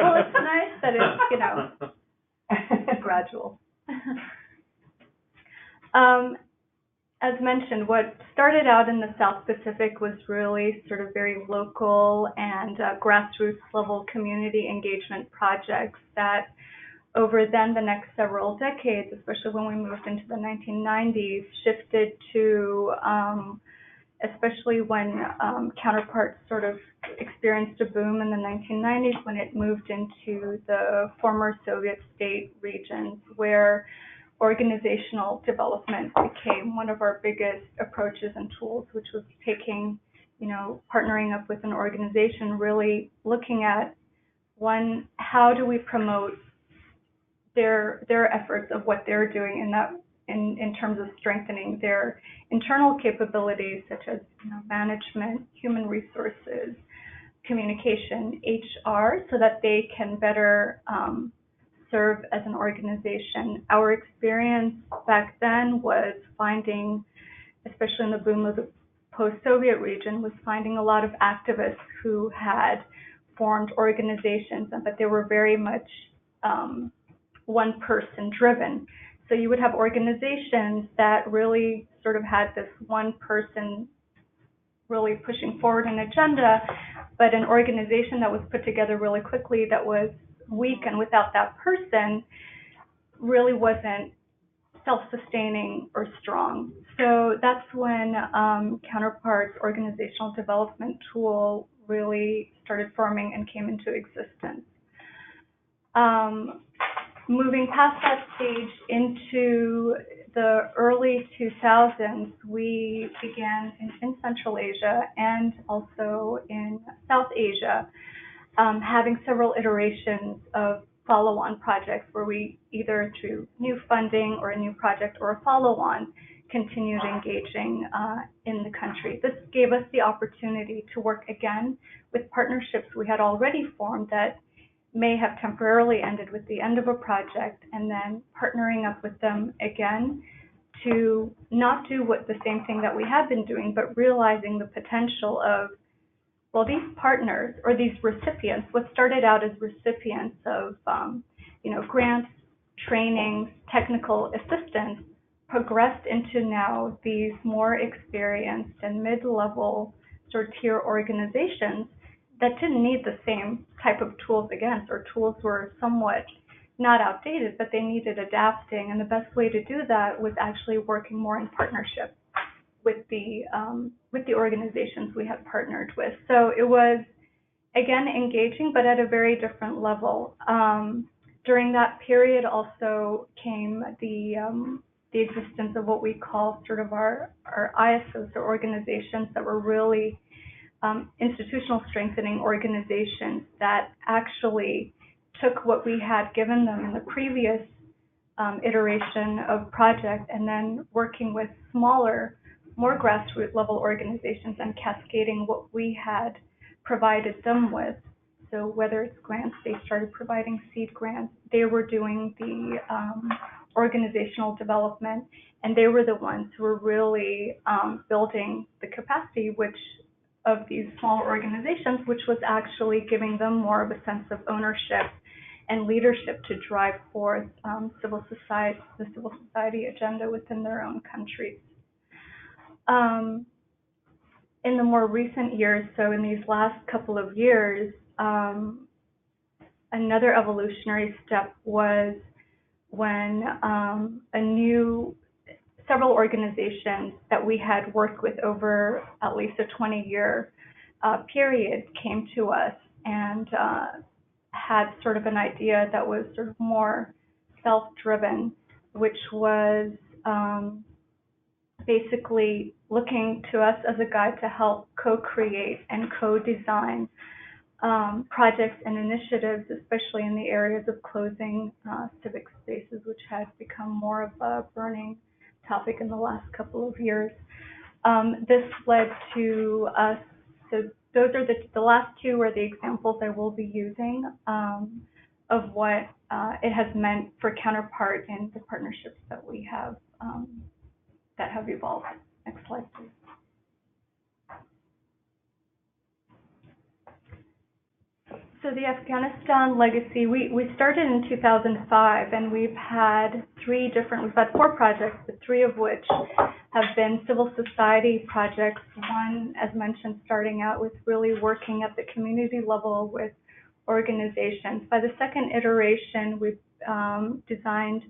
Well, it's nice that it's, you know, gradual. As mentioned, what started out in the South Pacific was really sort of very local and grassroots level community engagement projects that over then the next several decades, especially when we moved into the 1990s, shifted to, especially when counterparts sort of experienced a boom in the 1990s when it moved into the former Soviet state regions where organizational development became one of our biggest approaches and tools, which was taking, you know, partnering up with an organization, really looking at, one, how do we promote their efforts of what they're doing in that in terms of strengthening their internal capabilities, such as, you know, management, human resources, communication, HR, so that they can better serve as an organization. Our experience back then was finding, especially in the boom of the post-Soviet region, was finding a lot of activists who had formed organizations, but they were very much one-person driven. So you would have organizations that really sort of had this one person really pushing forward an agenda, but an organization that was put together really quickly that was weak and without that person really wasn't self-sustaining or strong. So that's when Counterpart's organizational development tool really started forming and came into existence. Moving past that stage into the early 2000s, we began in Central Asia and also in South Asia, having several iterations of follow-on projects where we either through new funding or a new project or a follow-on continued engaging in the country. This gave us the opportunity to work again with partnerships we had already formed that may have temporarily ended with the end of a project, and then partnering up with them again to not do the same thing that we had been doing, but realizing the potential of, well, these partners or these recipients, what started out as recipients of you know, grants, trainings, technical assistance, progressed into now these more experienced and mid-level sort of tier organizations that didn't need the same type of tools again, or tools were somewhat not outdated, but they needed adapting. And the best way to do that was actually working more in partnership with the organizations we had partnered with. So it was, again, engaging, but at a very different level. During that period also came the existence of what we call sort of our ISOs, or organizations that were really institutional strengthening organizations that actually took what we had given them in the previous iteration of project, and then working with smaller, more grassroots level organizations and cascading what we had provided them with. So whether it's grants, they started providing seed grants. They were doing the organizational development, and they were the ones who were really building the capacity of these smaller organizations, which was actually giving them more of a sense of ownership and leadership to drive forth the civil society agenda within their own countries. In the more recent years, so in these last couple of years, another evolutionary step was when several organizations that we had worked with over at least a 20-year period came to us and had sort of an idea that was sort of more self-driven, which was basically looking to us as a guide to help co-create and co-design projects and initiatives, especially in the areas of closing civic spaces, which has become more of a burning topic in the last couple of years. This led to us those are the last two are the examples I will be using of what it has meant for Counterpart and the partnerships that we have that have evolved. Next slide, please. So the Afghanistan legacy, we started in 2005, and we've had four projects, but three of which have been civil society projects. One, as mentioned, starting out with really working at the community level with organizations. By the second iteration, we've designed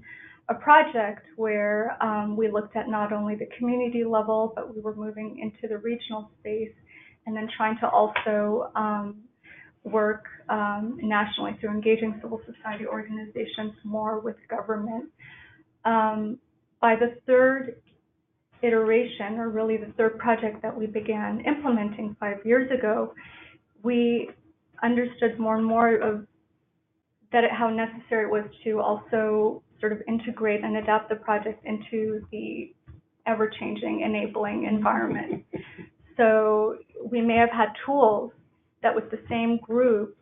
a project where we looked at not only the community level, but we were moving into the regional space, and then trying to also work nationally through engaging civil society organizations more with government. By the third iteration, or really the third project that we began implementing 5 years ago, we understood more and more of how necessary it was to also sort of integrate and adapt the project into the ever-changing enabling environment. So we may have had tools that with the same group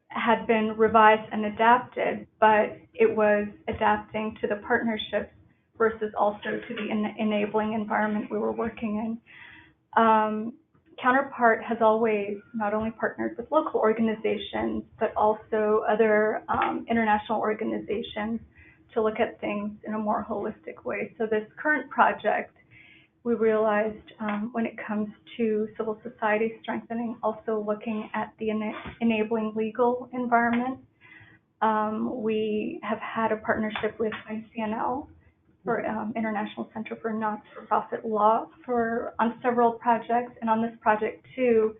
had been revised and adapted, but it was adapting to the partnerships versus also to the enabling environment we were working in. Counterpart has always not only partnered with local organizations, but also other international organizations to look at things in a more holistic way. So this current project, we realized when it comes to civil society strengthening, also looking at the enabling legal environment. We have had a partnership with ICNL, for International Center for Not-for-Profit Law, on several projects, and on this project too,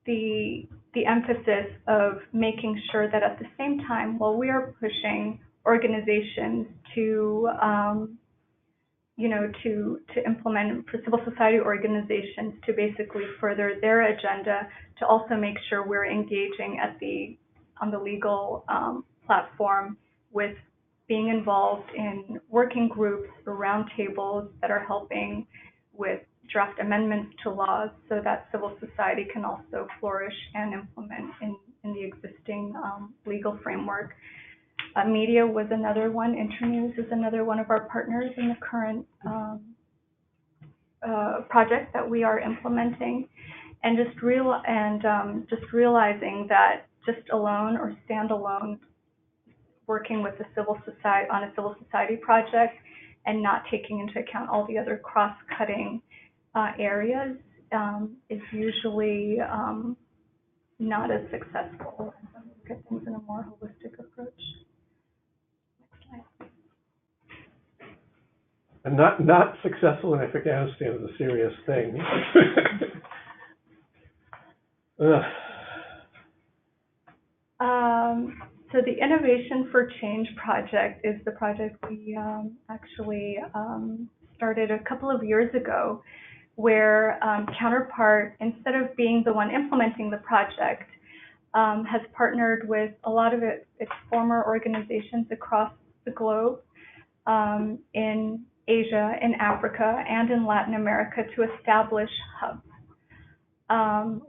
the emphasis of making sure that at the same time, while we are pushing organizations to to implement, for civil society organizations to basically further their agenda, to also make sure we're engaging on the legal platform with being involved in working groups or roundtables that are helping with draft amendments to laws so that civil society can also flourish and implement in the existing legal framework. Media was another one. Internews is another one of our partners in the current project that we are implementing, and just realizing that just alone or standalone, working with a civil society project and not taking into account all the other cross-cutting areas is usually not as successful. Look at things in a more holistic approach. And not successful in Afghanistan is a serious thing. So the Innovation for Change project is the project we actually started a couple of years ago, where Counterpart, instead of being the one implementing the project, has partnered with a lot of its former organizations across the globe, in Asia, in Africa, and in Latin America, to establish hubs.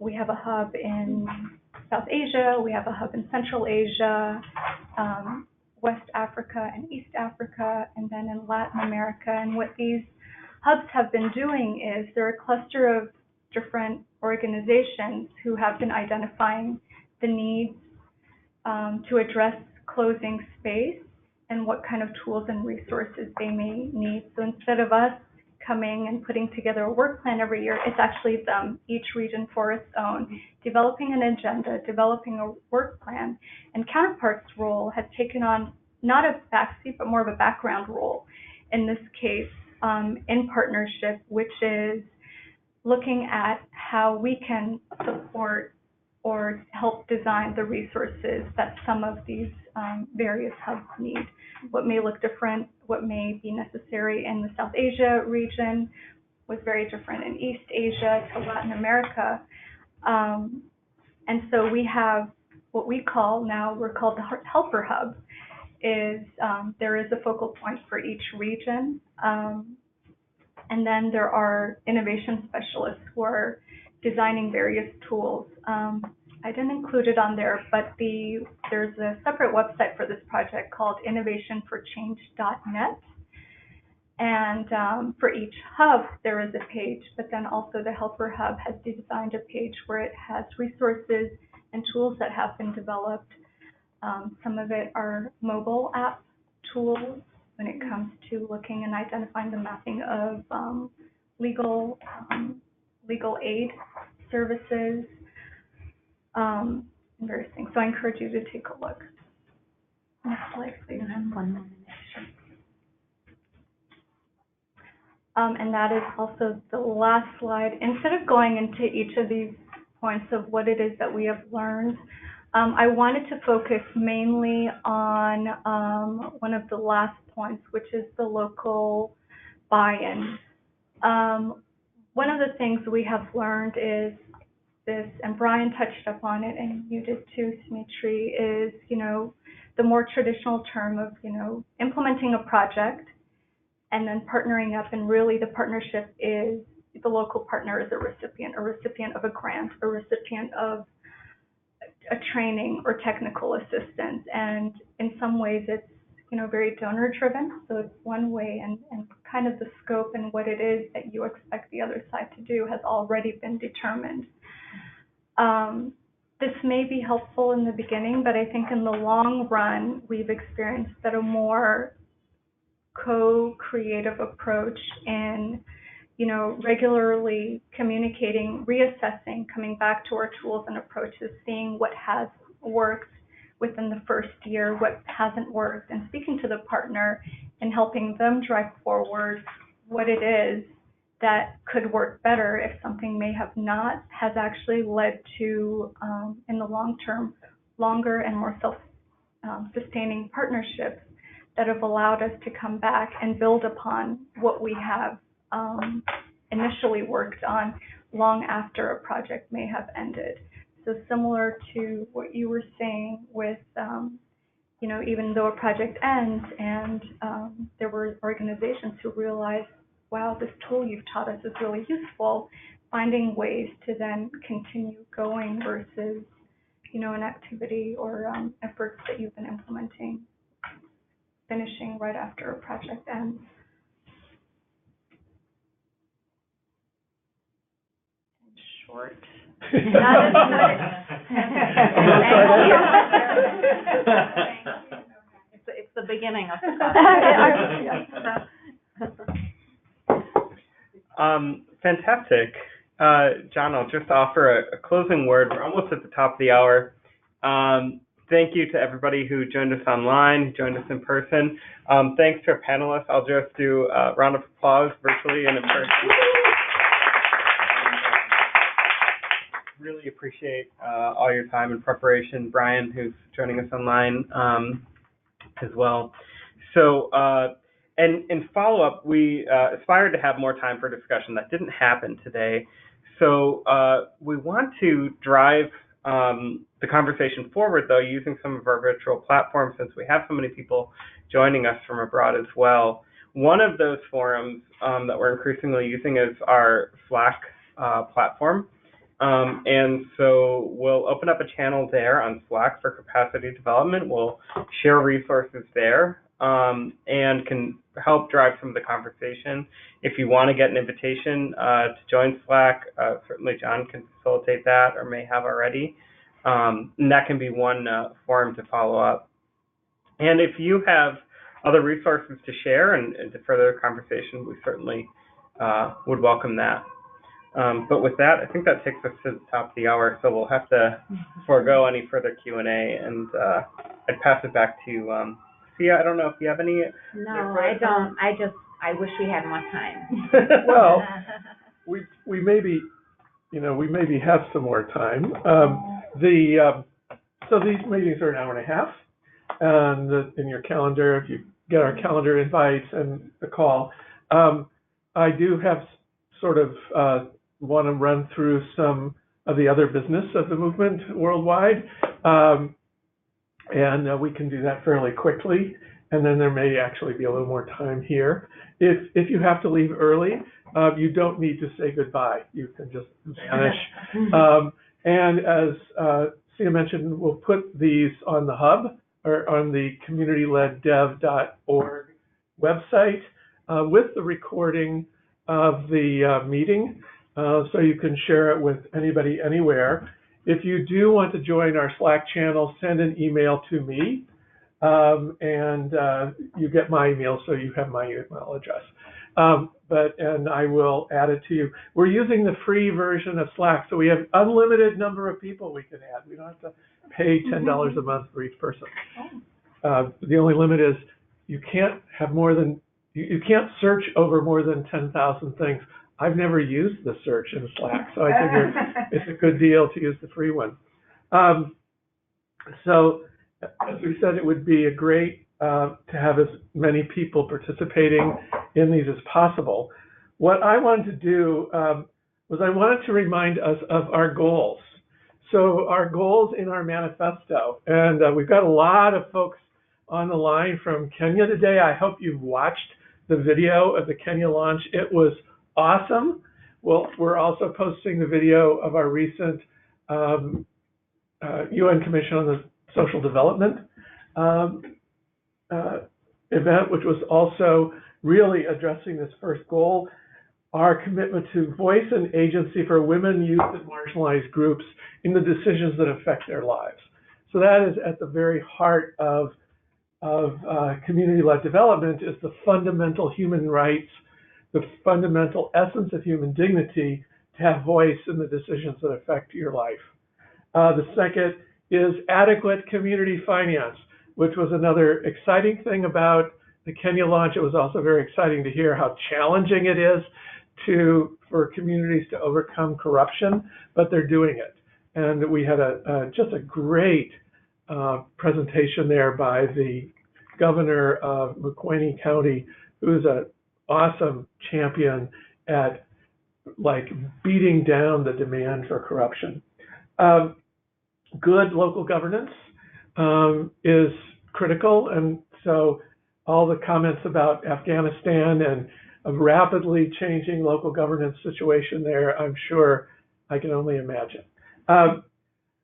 We have a hub in South Asia, we have a hub in Central Asia, West Africa and East Africa, and then in Latin America. And what these hubs have been doing is they're a cluster of different organizations who have been identifying the needs to address closing space and what kind of tools and resources they may need. So instead of us coming and putting together a work plan every year, it's actually them, each region for its own, developing an agenda, developing a work plan. And Counterpart's role has taken on not a backseat, but more of a background role in this case, in partnership, which is looking at how we can support or help design the resources that some of these various hubs need. What may look different, what may be necessary in the South Asia region was very different in East Asia to Latin America. And so we have what we call now, we're called the Helper Hub, is there is a focal point for each region. And then there are innovation specialists who are designing various tools. I didn't include it on there, but there's a separate website for this project called innovationforchange.net. And for each hub, there is a page, but then also the Helper Hub has designed a page where it has resources and tools that have been developed. Some of it are mobile app tools when it comes to looking and identifying the mapping of legal aid services, and various things. So I encourage you to take a look. Next slide, please. And that is also the last slide. Instead of going into each of these points of what it is that we have learned, I wanted to focus mainly on one of the last points, which is the local buy-in. One of the things we have learned is this, and Brian touched upon it, and you did too, Smitri, is, the more traditional term of, implementing a project and then partnering up, and really the partnership is the local partner is a recipient of a grant, a recipient of a training or technical assistance. And in some ways it's, very donor driven. So it's one way, and kind of the scope and what it is that you expect the other side to do has already been determined. This may be helpful in the beginning, but I think in the long run, we've experienced that a more co-creative approach in, regularly communicating, reassessing, coming back to our tools and approaches, seeing what has worked within the first year, what hasn't worked, and speaking to the partner and helping them drive forward what it is that could work better if something may have not, has actually led to, in the long term, longer and more self-sustaining partnerships that have allowed us to come back and build upon what we have initially worked on long after a project may have ended. So similar to what you were saying with, even though a project ends and there were organizations who realized, wow, this tool you've taught us is really useful, finding ways to then continue going versus, an activity or efforts that you've been implementing, finishing right after a project ends. In short. It's the beginning of the fantastic. John, I'll just offer a closing word. We're almost at the top of the hour. Thank you to everybody who joined us online, who joined us in person. Thanks to our panelists. I'll just do a round of applause virtually and in person. Really appreciate all your time and preparation. Brian, who's joining us online as well. So, and in follow-up, we aspired to have more time for discussion. That didn't happen today. So we want to drive the conversation forward, though, using some of our virtual platforms, since we have so many people joining us from abroad as well. One of those forums that we're increasingly using is our Slack platform. And so we'll open up a channel there on Slack for capacity development. We'll share resources there and can help drive some of the conversation. If you want to get an invitation to join Slack, certainly John can facilitate that or may have already. And that can be one forum to follow up. And if you have other resources to share and to further the conversation, we certainly would welcome that. But with that, I think that takes us to the top of the hour, so we'll have to forego any further Q&A, and I'd pass it back to Sia. I don't know if you have any. No, I don't. I wish we had more time. Well, we maybe, we maybe have some more time. So these meetings are an hour and a half, and in your calendar, if you get our calendar invites and the call, I do have sort of want to run through some of the other business of the movement worldwide, and we can do that fairly quickly. and then there may actually be a little more time here. If you have to leave early, you don't need to say goodbye. You can just vanish. And as Sia mentioned, we'll put these on the hub or on the communityleddev.org website with the recording of the meeting, so you can share it with anybody anywhere. If you do want to join our Slack channel, send an email to me, and you get my email, so you have my email address. And I will add it to you. We're using the free version of Slack, so we have unlimited number of people we can add. We don't have to pay $10 a month for each person. The only limit is you can't have more than, you can't search over more than 10,000 things. I've never used the search in Slack, so I figure it's a good deal to use the free one. So as we said, it would be a great to have as many people participating in these as possible. What I wanted to do was I wanted to remind us of our goals. So our goals in our manifesto, and we've got a lot of folks on the line from Kenya today. I hope you've watched the video of the Kenya launch. It was awesome. Well, we're also posting the video of our recent UN Commission on the Social Development event, which was also really addressing this first goal, our commitment to voice and agency for women, youth, and marginalized groups in the decisions that affect their lives. So that is at the very heart of community-led development, is the fundamental human rights, the fundamental essence of human dignity, to have voice in the decisions that affect your life. The second is adequate community finance, which was another exciting thing about the Kenya launch. It was also very exciting to hear how challenging it is for communities to overcome corruption, but they're doing it. And we had just a great presentation there by the governor of Makwene County, who's an awesome champion at beating down the demand for corruption. Good local governance is critical, and so all the comments about Afghanistan and a rapidly changing local governance situation there, I'm sure I can only imagine.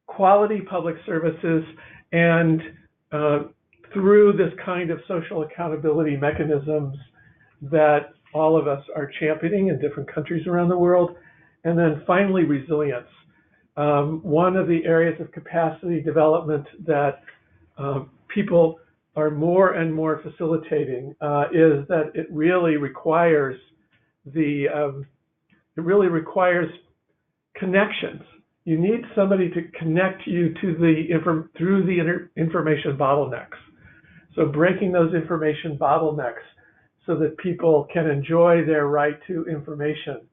Quality public services, and through this kind of social accountability mechanisms that all of us are championing in different countries around the world. And then finally, resilience. One of the areas of capacity development that people are more and more facilitating is that it really requires connections. You need somebody to connect you to through the information bottlenecks. So breaking those information bottlenecks so that people can enjoy their right to information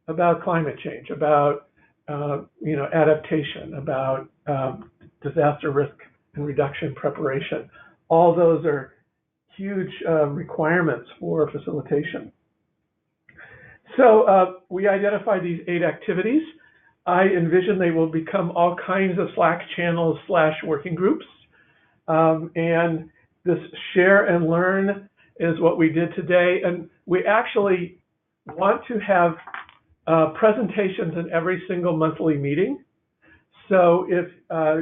about climate change, about adaptation, about disaster risk and reduction preparation. All those are huge requirements for facilitation. So we identified these 8 activities. I envision they will become all kinds of Slack channels / working groups. And this share and learn is what we did today. And we actually want to have presentations in every single monthly meeting. So if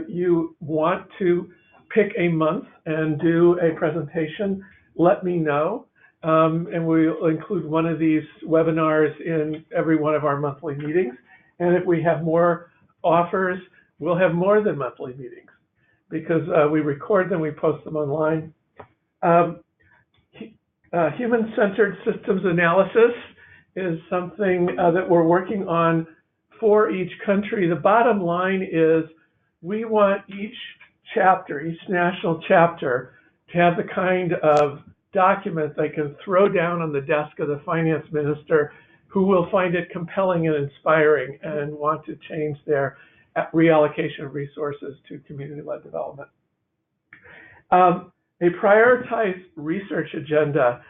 you want to pick a month and do a presentation, let me know. And we'll include one of these webinars in every one of our monthly meetings. And if we have more offers, we'll have more than monthly meetings, because we record them, we post them online. Human-centered systems analysis is something that we're working on for each country. The bottom line is we want each chapter, each national chapter, to have the kind of document they can throw down on the desk of the finance minister, who will find it compelling and inspiring and want to change their reallocation of resources to community-led development. A prioritized research agenda.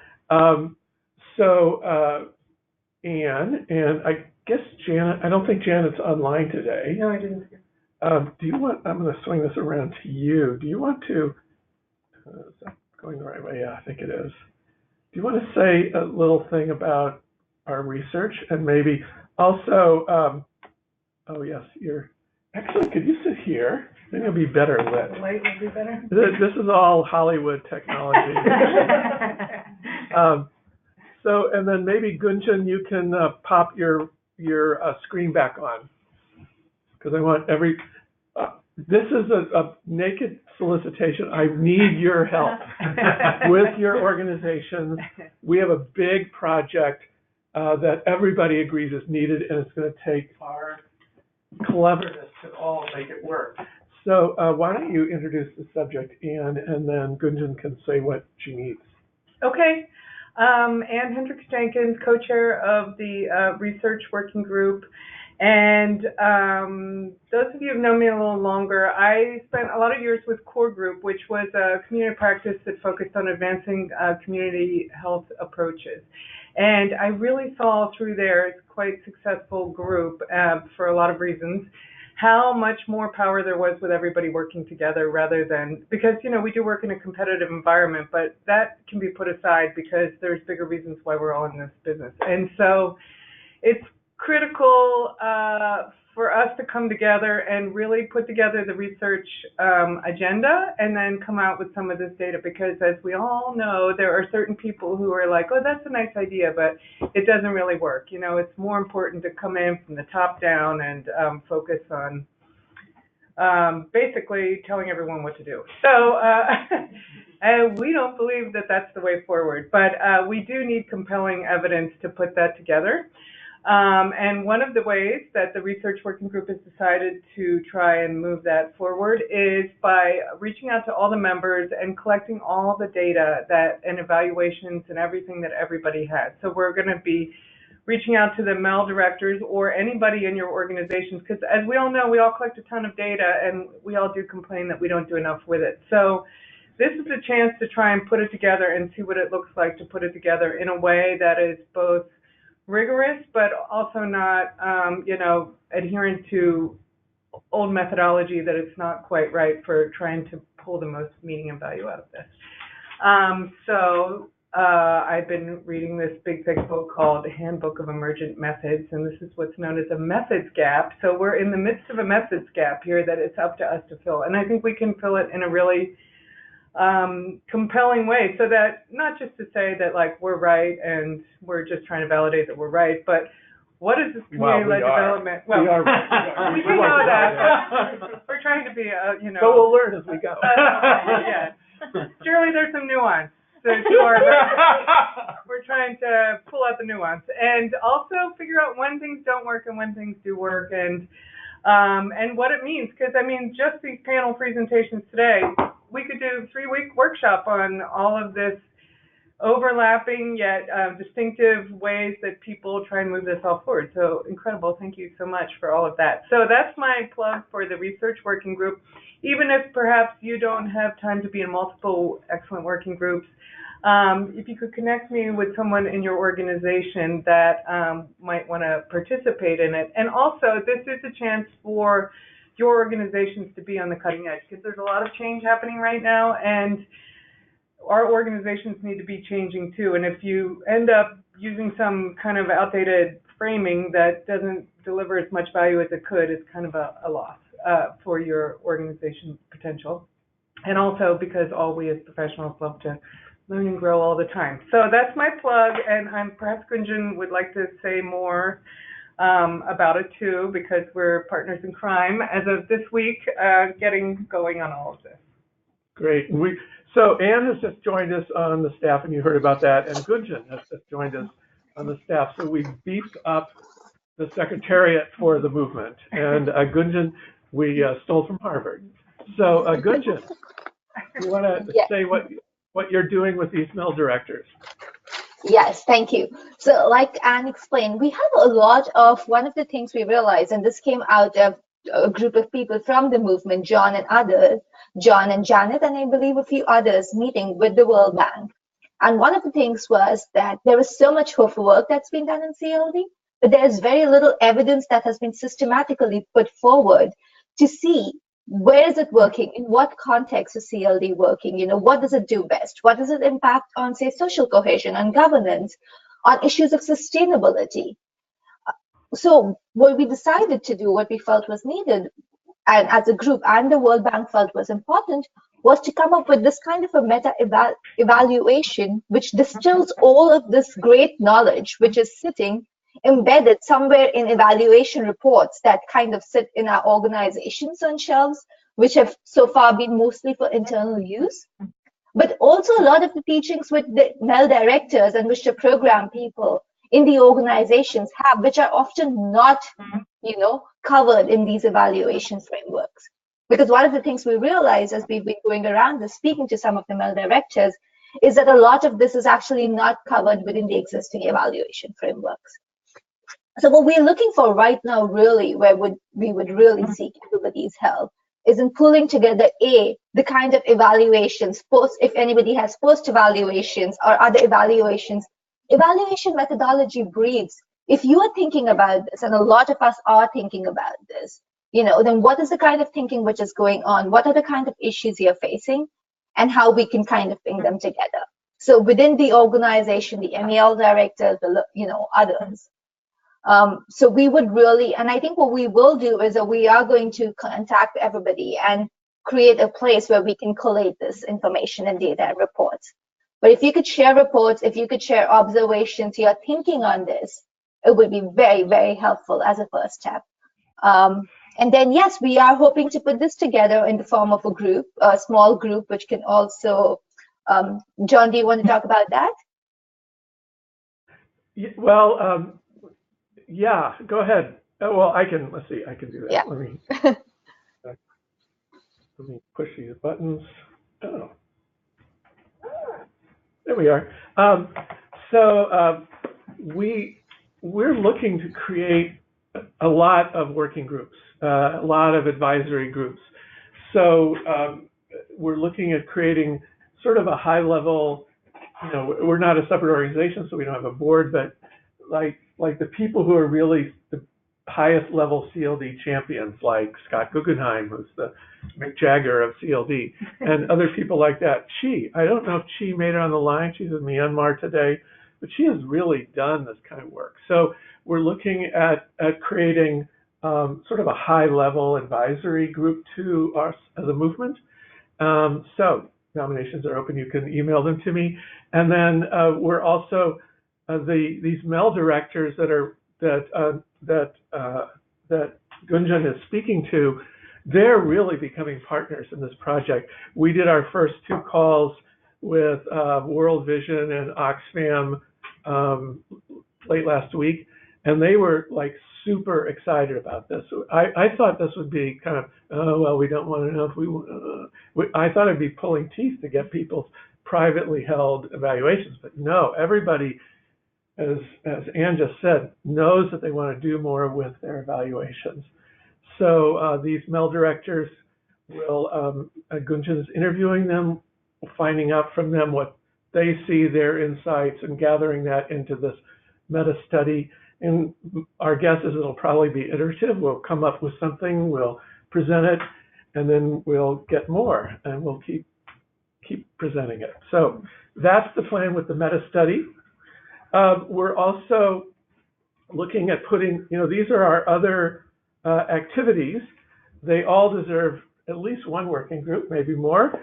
Anne, and I guess Janet, I don't think Janet's online today. No, I didn't. Do you want, I'm going to swing this around to you. Do you want to, going the right way? Yeah, I think it is. Do you want to say a little thing about our research and maybe also, oh yes, you're, actually, could you sit here? Then you'll be better lit. The light will be better? This is all Hollywood technology. So, and then maybe Gunjan, you can pop your screen back on, because I want this is a naked solicitation. I need your help with your organizations. We have a big project that everybody agrees is needed, and it's going to take our cleverness to all make it work. So why don't you introduce the subject, Anne, and then Gunjan can say what she needs. Okay. Anne Hendricks-Jenkins, co-chair of the research working group. And those of you who have known me a little longer, I spent a lot of years with Core Group, which was a community practice that focused on advancing community health approaches. And I really saw through there, it's quite a successful group for a lot of reasons, how much more power there was with everybody working together rather than, because, you know, we do work in a competitive environment, but that can be put aside because there's bigger reasons why we're all in this business. And so it's critical for us to come together and really put together the research agenda and then come out with some of this data, because as we all know, there are certain people who are like, oh, that's a nice idea, but it doesn't really work. You know, it's more important to come in from the top down and focus on basically telling everyone what to do. So and we don't believe that that's the way forward, but we do need compelling evidence to put that together. And one of the ways that the research working group has decided to try and move that forward is by reaching out to all the members and collecting all the data that and evaluations and everything that everybody has. So we're going to be reaching out to the MEL directors or anybody in your organizations, because as we all know, we all collect a ton of data and we all do complain that we don't do enough with it. So this is a chance to try and put it together and see what it looks like to put it together in a way that is both rigorous, but also not, you know, adherent to old methodology that it's not quite right for trying to pull the most meaning and value out of this. I've been reading this big thick book called Handbook of Emergent Methods, and this is what's known as a methods gap. So we're in the midst of a methods gap here that it's up to us to fill, and I think we can fill it in a really compelling way, so that not just to say that like we're right and we're just trying to validate that we're right, but what is this community-led development? Well, we do know that. We're trying to be, you know. But we'll learn as we go. Yeah. Surely there's some nuance to our we're trying to pull out the nuance and also figure out when things don't work and when things do work, and what it means. Because I mean, just these panel presentations today, we could do a 3-week workshop on all of this overlapping yet distinctive ways that people try and move this all forward. So incredible. Thank you so much for all of that. So that's my plug for the research working group. Even if perhaps you don't have time to be in multiple excellent working groups, if you could connect me with someone in your organization that might want to participate in it. And also, this is a chance for your organizations to be on the cutting edge, because there's a lot of change happening right now, and our organizations need to be changing too. And if you end up using some kind of outdated framing that doesn't deliver as much value as it could, it's kind of a loss for your organization's potential. And also because all we as professionals love to learn and grow all the time. So that's my plug, and perhaps Gunjan would like to say more about it too, because we're partners in crime as of this week, getting going on all of this. Great. So Anne has just joined us on the staff, and you heard about that, and Gunjan has just joined us on the staff. So we've beefed up the secretariat for the movement, and Gunjan we stole from Harvard. So Gunjan, you want to say what you're doing with these MEL directors? Yes, thank you. So like Anne explained, we have a lot of, one of the things we realized, and this came out of a group of people from the movement, John and others, John and Janet, and I believe a few others meeting with the World Bank. And one of the things was that there was so much work that's been done in CLD, but there's very little evidence that has been systematically put forward to see Where is it working? In what context is CLD working? What does it do best? What does it impact on, say, social cohesion, on governance, on issues of sustainability? So what we decided to do, what we felt was needed, and as a group and the World Bank felt was important, was to come up with this kind of a meta evaluation which distills all of this great knowledge which is sitting embedded somewhere in evaluation reports that kind of sit in our organizations on shelves, which have so far been mostly for internal use. But also a lot of the teachings with the MEL directors and which the program people in the organizations have, which are often not, covered in these evaluation frameworks. Because one of the things we realize as we've been going around and speaking to some of the MEL directors is that a lot of this is actually not covered within the existing evaluation frameworks. So what we're looking for right now, really, where we would really seek everybody's help, is in pulling together, the kind of evaluations, if anybody has post-evaluations or other evaluations, evaluation methodology breeds. If you are thinking about this, and a lot of us are thinking about this, then what is the kind of thinking which is going on? What are the kind of issues you're facing? And how we can kind of bring them together. So within the organization, the MEL directors, others. So we would really, and I think what we will do is that we are going to contact everybody and create a place where we can collate this information and data and reports. But if you could share reports, if you could share observations, your thinking on this, it would be very, very helpful as a first step. And then, yes, we are hoping to put this together in the form of a group, a small group, which can also, John, do you want to talk about that? Well, yeah, go ahead. Well, let's see, I can do that. Yeah. Let me push these buttons. Oh. There we are. We're looking to create a lot of working groups, a lot of advisory groups. So we're looking at creating sort of a high level, we're not a separate organization, so we don't have a board, but like the people who are really the highest level CLD champions, like Scott Guggenheim, who's the Mick Jagger of CLD, and other people like that. I don't know if Chi made it on the line. She's in Myanmar today, but she has really done this kind of work. So we're looking at creating sort of a high level advisory group to us as a movement. So nominations are open. You can email them to me. And then we're also these MEL directors that Gunjan is speaking to. They're really becoming partners in this project. We did our first 2 calls with World Vision and Oxfam late last week, and they were like super excited about this. I thought this would be kind of, oh, well, we don't want to know if I thought it'd be pulling teeth to get people's privately held evaluations, but no, everybody, as Ann just said, knows that they want to do more with their evaluations. So these MEL directors will, Gunjan is interviewing them, finding out from them what they see, their insights, and gathering that into this meta study. And our guess is it'll probably be iterative. We'll come up with something, we'll present it, and then we'll get more, and we'll keep presenting it. So that's the plan with the meta study. We're also looking at putting, these are our other activities. They all deserve at least one working group, maybe more.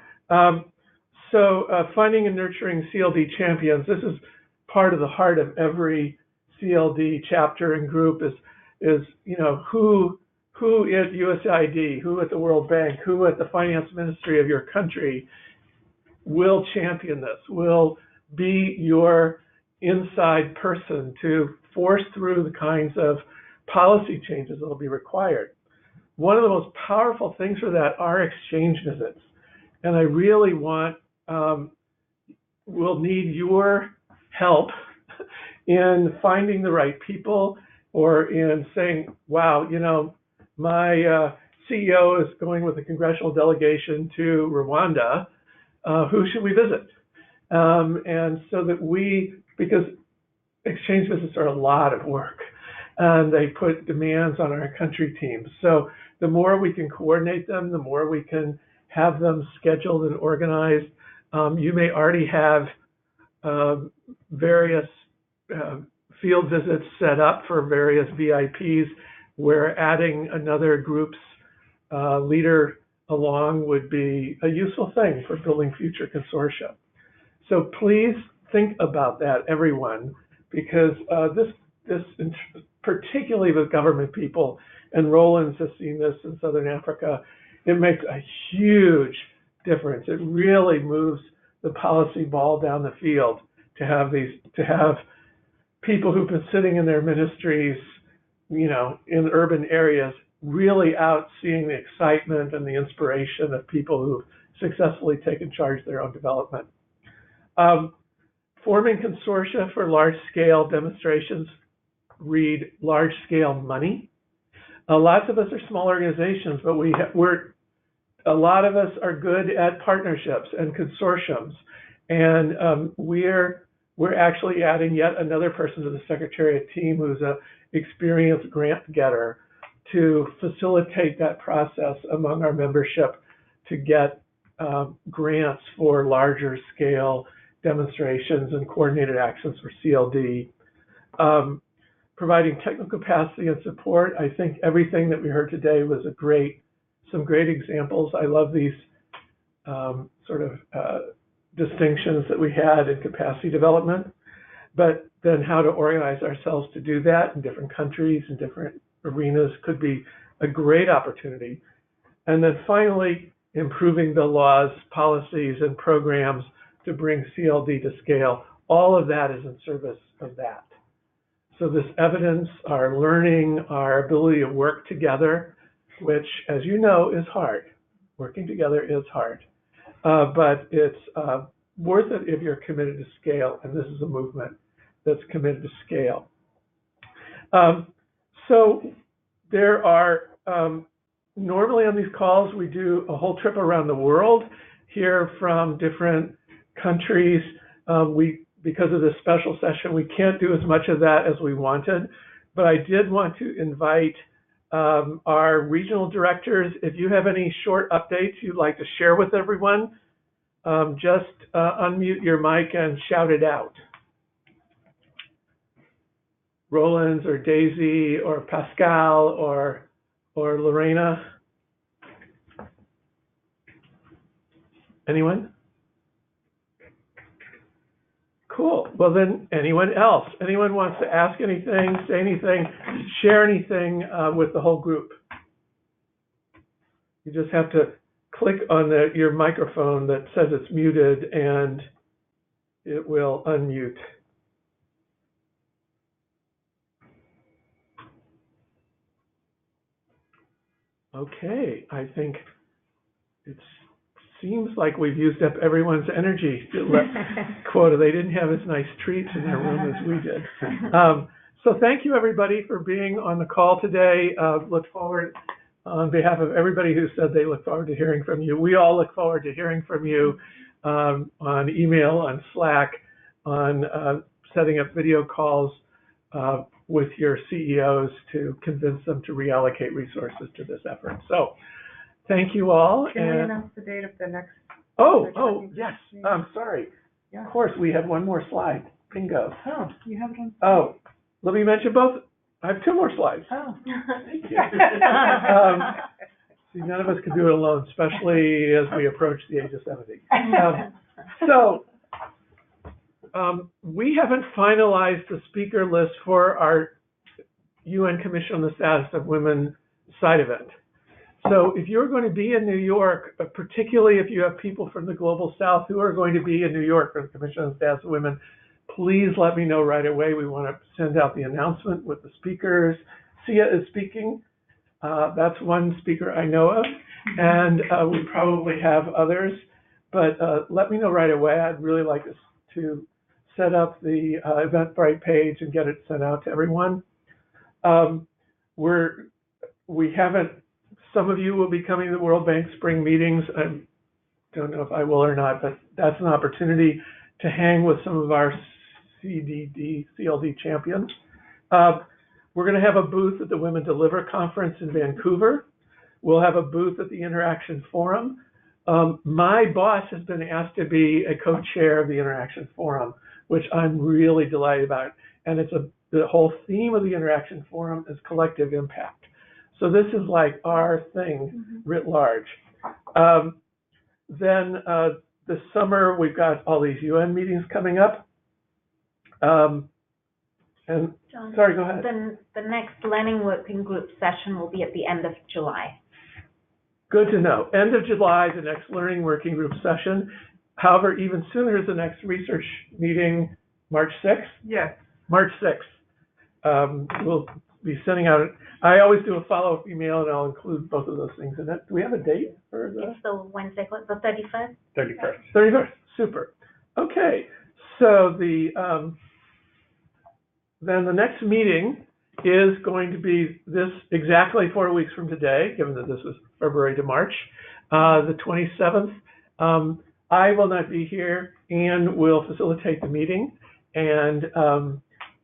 So finding and nurturing CLD champions. This is part of the heart of every CLD chapter and group is who at USAID, who at the World Bank, who at the finance ministry of your country will champion this, will be your inside person to force through the kinds of policy changes that will be required. One of the most powerful things for that are exchange visits. And I really we'll need your help in finding the right people, or in saying, wow, my CEO is going with a congressional delegation to Rwanda. Who should we visit? And so that because exchange visits are a lot of work. and they put demands on our country teams. So the more we can coordinate them, the more we can have them scheduled and organized. You may already have various field visits set up for various VIPs, where adding another group's leader along would be a useful thing for building future consortia. So please think about that, everyone, because this particularly with government people, and Roland's has seen this in Southern Africa, it makes a huge difference. It really moves the policy ball down the field to have people who've been sitting in their ministries, in urban areas, really out seeing the excitement and the inspiration of people who've successfully taken charge of their own development. Forming consortia for large-scale demonstrations, read large-scale money. Lots of us are small organizations, but a lot of us are good at partnerships and consortiums, and we're actually adding yet another person to the Secretariat team who's an experienced grant getter to facilitate that process among our membership to get grants for larger scale demonstrations and coordinated actions for CLD. Providing technical capacity and support. I think everything that we heard today was some great examples. I love these distinctions that we had in capacity development, but then how to organize ourselves to do that in different countries and different arenas could be a great opportunity. And then finally, improving the laws, policies, and programs to bring CLD to scale. All of that is in service of that. So this evidence, our learning, our ability to work together, which, as you know, is hard. Working together is hard, but it's worth it if you're committed to scale, and this is a movement that's committed to scale. So there are, normally on these calls, we do a whole trip around the world, hear from different countries. Because of this special session, we can't do as much of that as we wanted, but I did want to invite our regional directors. If you have any short updates you'd like to share with everyone, just unmute your mic and shout it out. Roland's or Daisy or Pascal or Lorena. Anyone? Cool. Well, then anyone else? Anyone wants to ask anything, say anything, share anything with the whole group? You just have to click on your microphone that says it's muted and it will unmute. Okay, I think it seems like we've used up everyone's energy quota. They didn't have as nice treats in their room as we did. So thank you, everybody, for being on the call today. Look forward, on behalf of everybody who said they look forward to hearing from you. We all look forward to hearing from you on email, on Slack, on setting up video calls with your CEOs to convince them to reallocate resources to this effort. So thank you all. Can we announce the date of the next? Oh, yes. I'm sorry. Yeah. Of course, we have one more slide. Bingo. Oh, you have it on. Oh, let me mention both. I have two more slides. Oh. Thank you. See, none of us can do it alone, especially as we approach the age of 70. We haven't finalized the speaker list for our UN Commission on the Status of Women side event. So if you're going to be in New York, particularly if you have people from the Global South who are going to be in New York for the Commission on the Status of Women, please let me know right away. We want to send out the announcement with the speakers. Sia is speaking. That's one speaker I know of, and we probably have others. But let me know right away. I'd really like to set up the Eventbrite page and get it sent out to everyone. We haven't. Some of you will be coming to the World Bank spring meetings. I don't know if I will or not, but that's an opportunity to hang with some of our CLD champions. We're going to have a booth at the Women Deliver Conference in Vancouver. We'll have a booth at the Interaction Forum. My boss has been asked to be a co-chair of the Interaction Forum, which I'm really delighted about. And the whole theme of the Interaction Forum is collective impact. So this is like our thing writ large. Then this summer, we've got all these UN meetings coming up. And John, sorry, go ahead. The next Learning Working Group session will be at the end of July. Good to know. End of July, the next Learning Working Group session. However, even sooner is the next research meeting, March 6th? Yes. March 6th. We'll be sending out, I always do a follow-up email, and I'll include both of those things in it. Do we have a date for the? It's the Wednesday, the 31st? 31st. 31st, super. Okay, so then the next meeting is going to be this exactly 4 weeks from today, given that this is February to March, the 27th. I will not be here. Anne will facilitate the meeting, and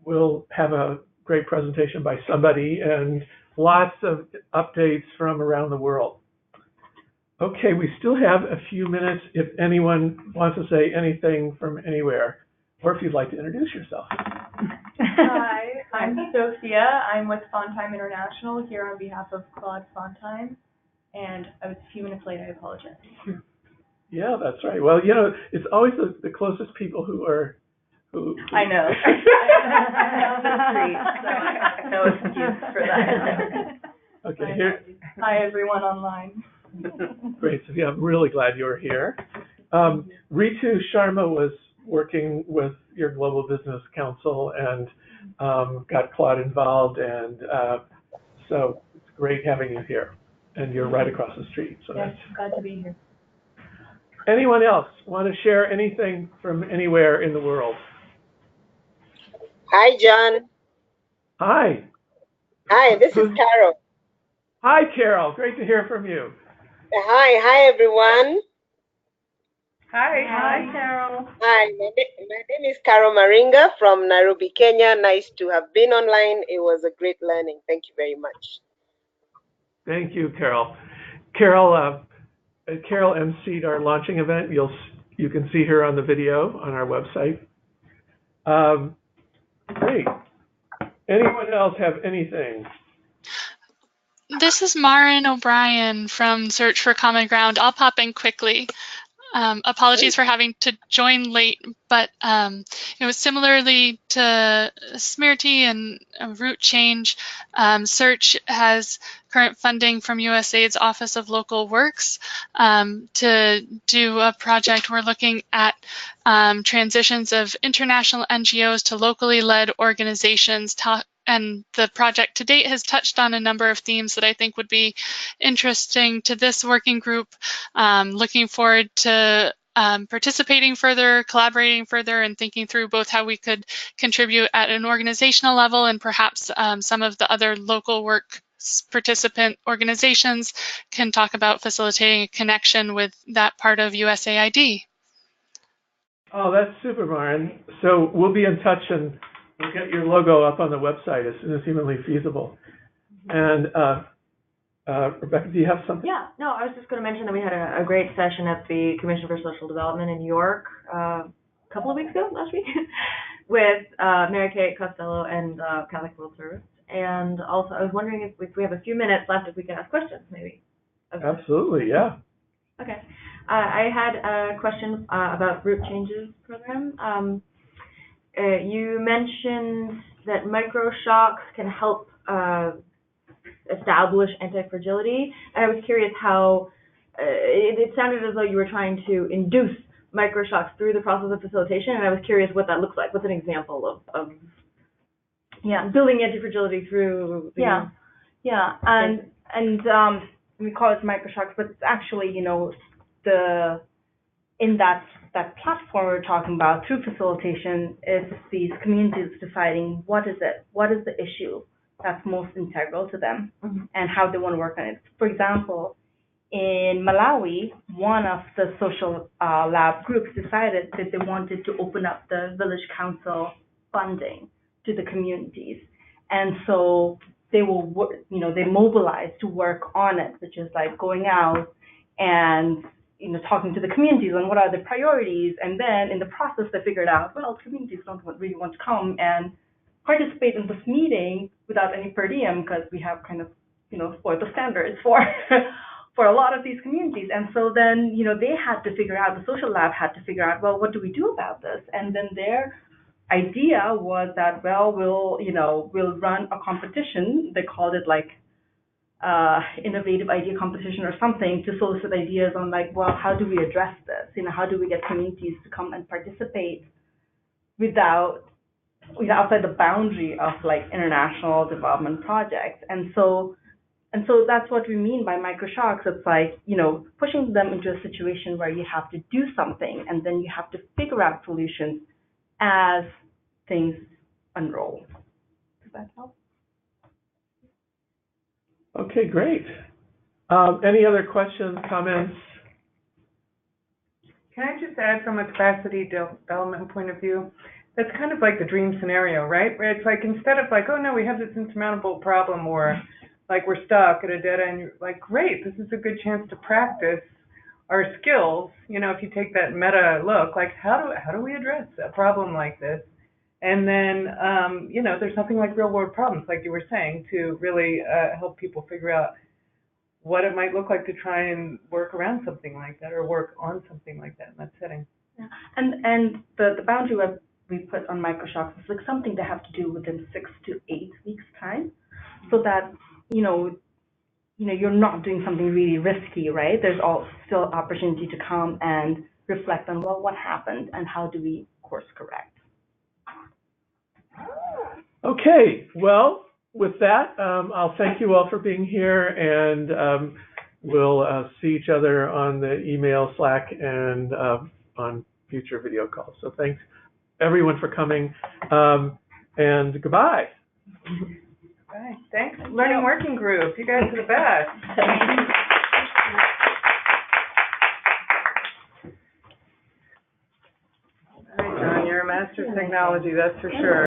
we'll have a great presentation by somebody and lots of updates from around the world. Okay, we still have a few minutes if anyone wants to say anything from anywhere, or if you'd like to introduce yourself. Hi, I'm Sophia. I'm with Sondheim International here on behalf of Claude Sondheim, and I was a few minutes late. I apologize. Yeah, that's right. Well, you know, it's always the closest people who I know. No excuse for that. Okay, here. Hi, everyone online. Great, Sophia. I'm really glad you're here. Ritu Sharma was working with your Global Business Council and got Claude involved, and so it's great having you here. And you're right across the street. So yes, glad to be here. Anyone else want to share anything from anywhere in the world? Hi, John. Hi. Hi, this is Carol. Hi, Carol. Great to hear from you. Hi, everyone. Hi, Carol. Hi, my name is Carol Maringa from Nairobi, Kenya. Nice to have been online. It was a great learning. Thank you very much. Thank you, Carol. Carol emceed our launching event. You can see her on the video on our website. Great. Anyone else have anything? This is Marin O'Brien from Search for Common Ground. I'll pop in quickly. Apologies for having to join late, but similarly to Smirty and Route Change, Search has current funding from USAID's Office of Local Works to do a project. We're looking at transitions of international NGOs to locally led organizations, and the project to date has touched on a number of themes that I think would be interesting to this working group. Looking forward to participating further, collaborating further, and thinking through both how we could contribute at an organizational level and perhaps some of the other local work participant organizations can talk about facilitating a connection with that part of USAID. Oh, that's super, Marin. So we'll be in touch and we'll get your logo up on the website as soon as humanly feasible. And Rebecca, do you have something? Yeah, no, I was just going to mention that we had a great session at the Commission for Social Development in New York a couple of weeks ago, last week, with Mary Kate Costello and Catholic World Service. And also, I was wondering if we have a few minutes left, if we could ask questions, maybe. Absolutely, yeah. Okay. I had a question about Route Changes program. You mentioned that microshocks can help establish anti-fragility, and I was curious how it sounded as though you were trying to induce microshocks through the process of facilitation, and I was curious what that looks like. What's an example of building anti-fragility through the and we call it microshocks, but it's actually, in that platform we're talking about through facilitation is these communities deciding what is the issue that's most integral to them and how they want to work on it. For example, in Malawi, one of the social lab groups decided that they wanted to open up the village council funding to the communities. And so they will, they mobilize to work on it, which is like going out and, talking to the communities on what are the priorities. And then in the process, they figured out, well, communities don't really want to come and participate in this meeting without any per diem because we have kind of, spoiled the standards for for a lot of these communities. And so then, they had to figure out, the social lab had to figure out, well, what do we do about this? And then their idea was that, well, we'll run a competition. They called it like innovative idea competition or something, to solicit ideas on like, well, how do we address this? How do we get communities to come and participate outside the boundary of like international development projects? And so that's what we mean by microshocks. It's like, pushing them into a situation where you have to do something and then you have to figure out solutions as things unroll. Does that help? Okay, great. Any other questions, comments? Can I just add, from a capacity development point of view, that's kind of like the dream scenario, right? Where it's like, instead of like, oh no, we have this insurmountable problem, or like we're stuck at a dead end, you're like, great, this is a good chance to practice our skills. If you take that meta look, like how do we address a problem like this? And then, there's something like real world problems, like you were saying, to really help people figure out what it might look like to try and work around something like that, or work on something like that in that setting. Yeah. And the boundary web we put on microshocks is like something they have to do within 6 to 8 weeks time, so that, you're not doing something really risky, right? There's still opportunity to come and reflect on, well, what happened and how do we course correct? Okay, well, with that, I'll thank you all for being here, and we'll see each other on the email, Slack, and on future video calls. So thanks, everyone, for coming, and goodbye. Bye. Thanks, Learning Working Group. You guys are the best. All right, John, you're a master of technology, that's for sure.